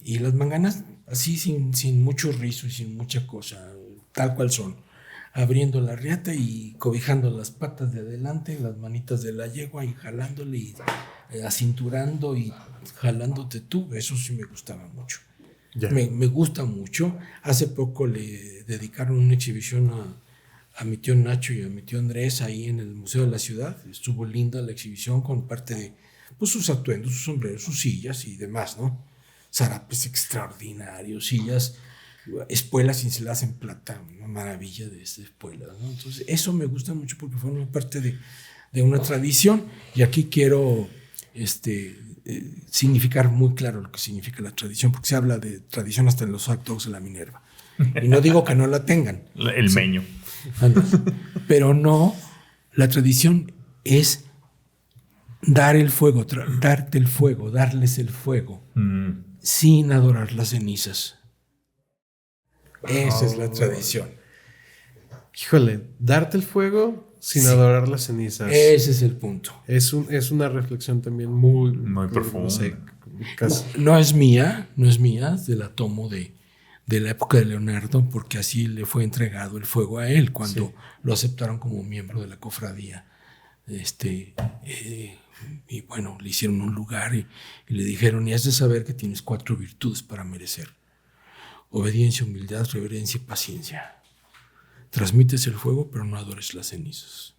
Y las manganas así sin mucho rizo y sin mucha cosa, tal cual son. Abriendo la riata y cobijando las patas de adelante, las manitas de la yegua y jalándole y acinturando y jalándote tú. Eso sí me gustaba mucho. Ya. Me gusta mucho. Hace poco le dedicaron una exhibición a mi tío Nacho y a mi tío Andrés ahí en el Museo de la Ciudad. Estuvo linda la exhibición con parte de pues, sus atuendos, sus sombreros, sus sillas y demás, ¿no? Zarapes extraordinarios, sillas, espuelas cinceladas en plata, una maravilla de esas espuelas, ¿no? Entonces, eso me gusta mucho porque forma parte de una tradición y aquí quiero significar muy claro lo que significa la tradición, porque se habla de tradición hasta en los actos de la Minerva. Y no digo que no la tengan. El meño. Pero no, la tradición es dar el fuego, darte el fuego, darles el fuego, sin adorar las cenizas. Esa es la tradición. Híjole, darte el fuego sin adorar las cenizas. Ese es el punto. Es una reflexión también muy profunda. No sé, casi. No es mía, se la tomo de la época de Leonardo, porque así le fue entregado el fuego a él cuando lo aceptaron como miembro de la cofradía. Y bueno, le hicieron un lugar y le dijeron, y has de saber que tienes 4 virtudes para merecer: obediencia, humildad, reverencia y paciencia. Transmites el fuego, pero no adores las cenizas.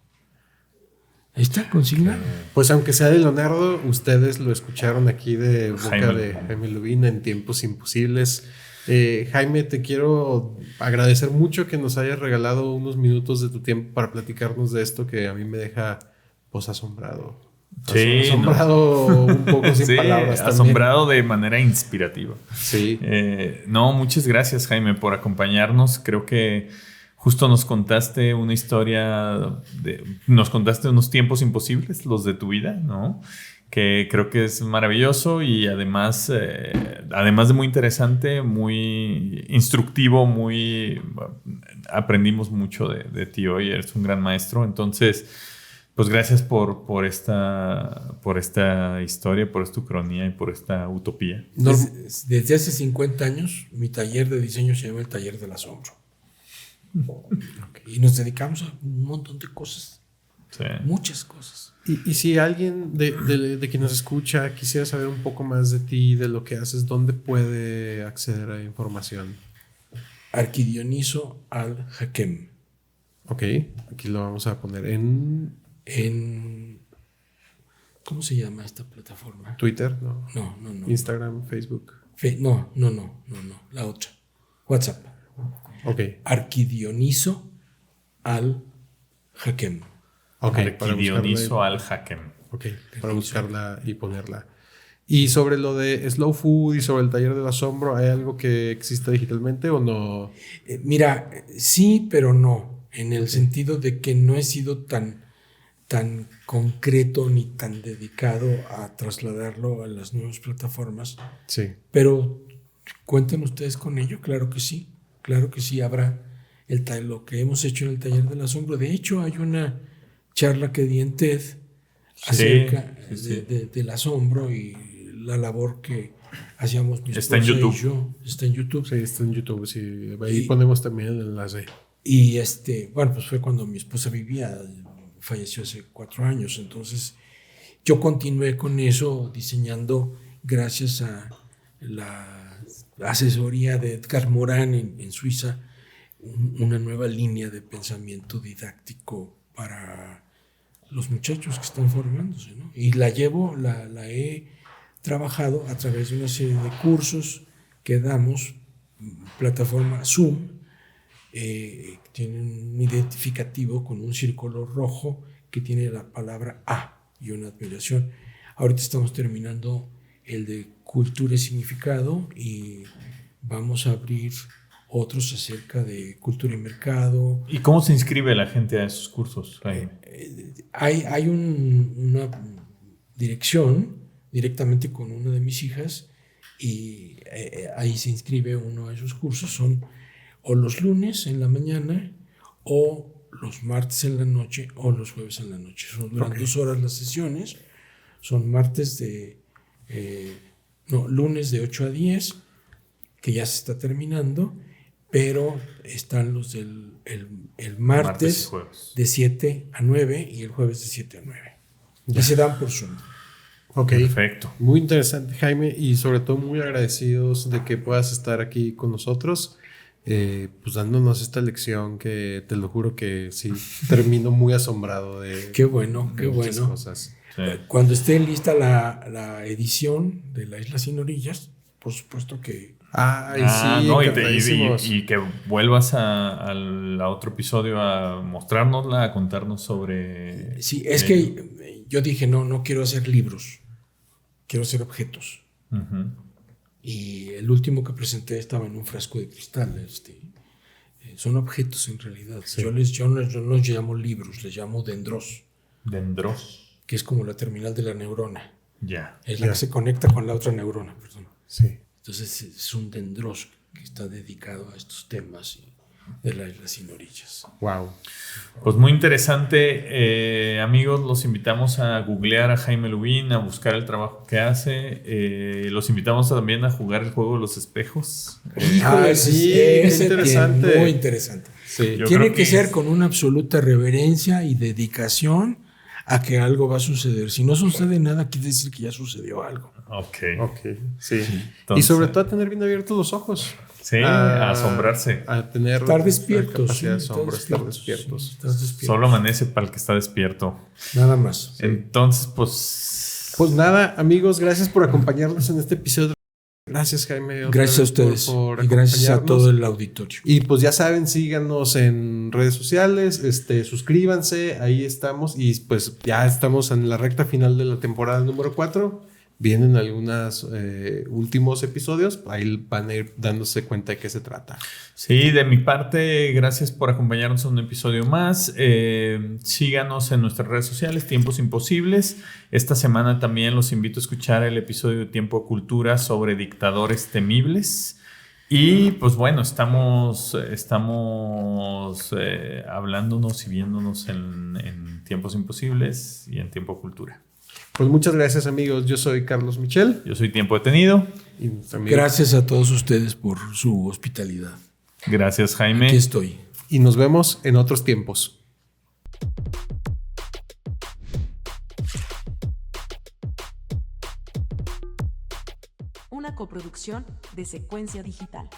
Ahí está, consigna. Pues aunque sea de Leonardo, ustedes lo escucharon aquí de boca de Jaime Lubin en Tiempos Imposibles. Jaime, te quiero agradecer mucho que nos hayas regalado unos minutos de tu tiempo para platicarnos de esto que a mí me deja pues asombrado. Sí, asombrado, un poco sin palabras también. Asombrado de manera inspirativa. Sí. Muchas gracias, Jaime, por acompañarnos. Creo que justo nos contaste una historia, nos contaste unos tiempos imposibles, los de tu vida, ¿no? Que creo que es maravilloso y además de muy interesante, muy instructivo, aprendimos mucho de ti hoy, eres un gran maestro. Entonces, pues gracias por esta historia, por esta ucronía y por esta utopía. Desde hace 50 años, mi taller de diseño se llama el Taller del Asombro. Y nos dedicamos a un montón de cosas, muchas cosas. Y si alguien de quien nos escucha quisiera saber un poco más de ti, de lo que haces, ¿dónde puede acceder a información? Arquidioniso al Hakem. Ok, aquí lo vamos a poner en ¿cómo se llama esta plataforma? Twitter, ¿no? No. Instagram, Facebook. No, la otra. WhatsApp. Ok. Arquidioniso al Hakem. Ok, Arquidioniso al Hakem. Ok, para buscarla y ponerla. Y sobre lo de Slow Food y sobre el Taller del Asombro, ¿hay algo que exista digitalmente o no? Mira, sí, pero no. En el sentido de que no he sido tan concreto ni tan dedicado a trasladarlo a las nuevas plataformas. Sí. Pero cuenten ustedes con ello, claro que sí. Claro que sí, habrá lo que hemos hecho en el Taller del Asombro. De hecho, hay una charla que di en TED acerca del asombro y la labor que hacíamos mi esposa y yo. Está en YouTube. Sí, está en YouTube. Sí. Ahí ponemos también el enlace. Y bueno, pues fue cuando mi esposa vivía, falleció hace 4 años. Entonces, yo continué con eso, diseñando gracias a la asesoría de Edgar Morán en Suiza, una nueva línea de pensamiento didáctico para los muchachos que están formándose, ¿no? Y la he trabajado a través de una serie de cursos que damos, plataforma Zoom, tiene un identificativo con un círculo rojo que tiene la palabra A y una admiración. Ahorita estamos terminando el de cultura y significado y vamos a abrir otros acerca de cultura y mercado. ¿Y cómo se inscribe la gente a esos cursos? Hay una dirección directamente con una de mis hijas y ahí se inscribe uno a esos cursos. Son o los lunes en la mañana, o los martes en la noche, o los jueves en la noche. Duran 2 horas las sesiones. Son lunes de 8 a 10, que ya se está terminando, pero están los del el martes de 7 a 9 y el jueves de 7 a 9. Y se dan por Zoom. Ok, perfecto. Muy interesante, Jaime, y sobre todo muy agradecidos de que puedas estar aquí con nosotros, pues dándonos esta lección que te lo juro que sí, termino muy asombrado de qué bueno. cosas. Sí. Cuando esté lista la edición de La Isla Sin Orillas, por supuesto que... sí, no, encantadísimos. y que vuelvas al otro episodio a mostrárnosla, a contarnos sobre... Sí, es que yo dije, no quiero hacer libros, quiero hacer objetos. Uh-huh. Y el último que presenté estaba en un frasco de cristal. Son objetos en realidad. Sí. Yo no los llamo libros, les llamo dendros. Dendros. Que es como la terminal de la neurona. Ya. Es la que se conecta con la otra neurona, perdón. Sí. Entonces es un dendros que está dedicado a estos temas de La Isla Sin Orillas. Wow. Pues muy interesante. Amigos, los invitamos a googlear a Jaime Lubin, a buscar el trabajo que hace. Los invitamos también a jugar el juego de los espejos. Sí, interesante. Muy interesante. Sí. Tiene que ser con una absoluta reverencia y dedicación a que algo va a suceder. Si no sucede nada, quiere decir que ya sucedió algo. Ok. Sí. Entonces, Y sobre todo a tener bien abiertos los ojos. Sí, a asombrarse. A tener Estar despiertos. la capacidad de Sí, asombro, estar despiertos. Sí, estás despierto. Solo amanece para el que está despierto. Nada más. Entonces, pues... Pues nada, amigos, gracias por acompañarnos en este episodio. Gracias, Jaime. Gracias a ustedes. Y gracias a todo el auditorio. Y pues ya saben, síganos en redes sociales, suscríbanse, ahí estamos. Y pues ya estamos en la recta final de la temporada número 4. Vienen algunos últimos episodios, ahí van a ir dándose cuenta de qué se trata. Sí, de mi parte, gracias por acompañarnos en un episodio más. Síganos en nuestras redes sociales, Tiempos Imposibles. Esta semana también los invito a escuchar el episodio de Tiempo de Cultura sobre dictadores temibles. Y pues bueno, estamos hablándonos y viéndonos en Tiempos Imposibles y en Tiempo de Cultura. Pues muchas gracias, amigos. Yo soy Carlos Michel. Yo soy Tiempo Detenido. Y gracias a todos ustedes por su hospitalidad. Gracias, Jaime. Aquí estoy. Y nos vemos en otros tiempos. Una coproducción de Secuencia Digital.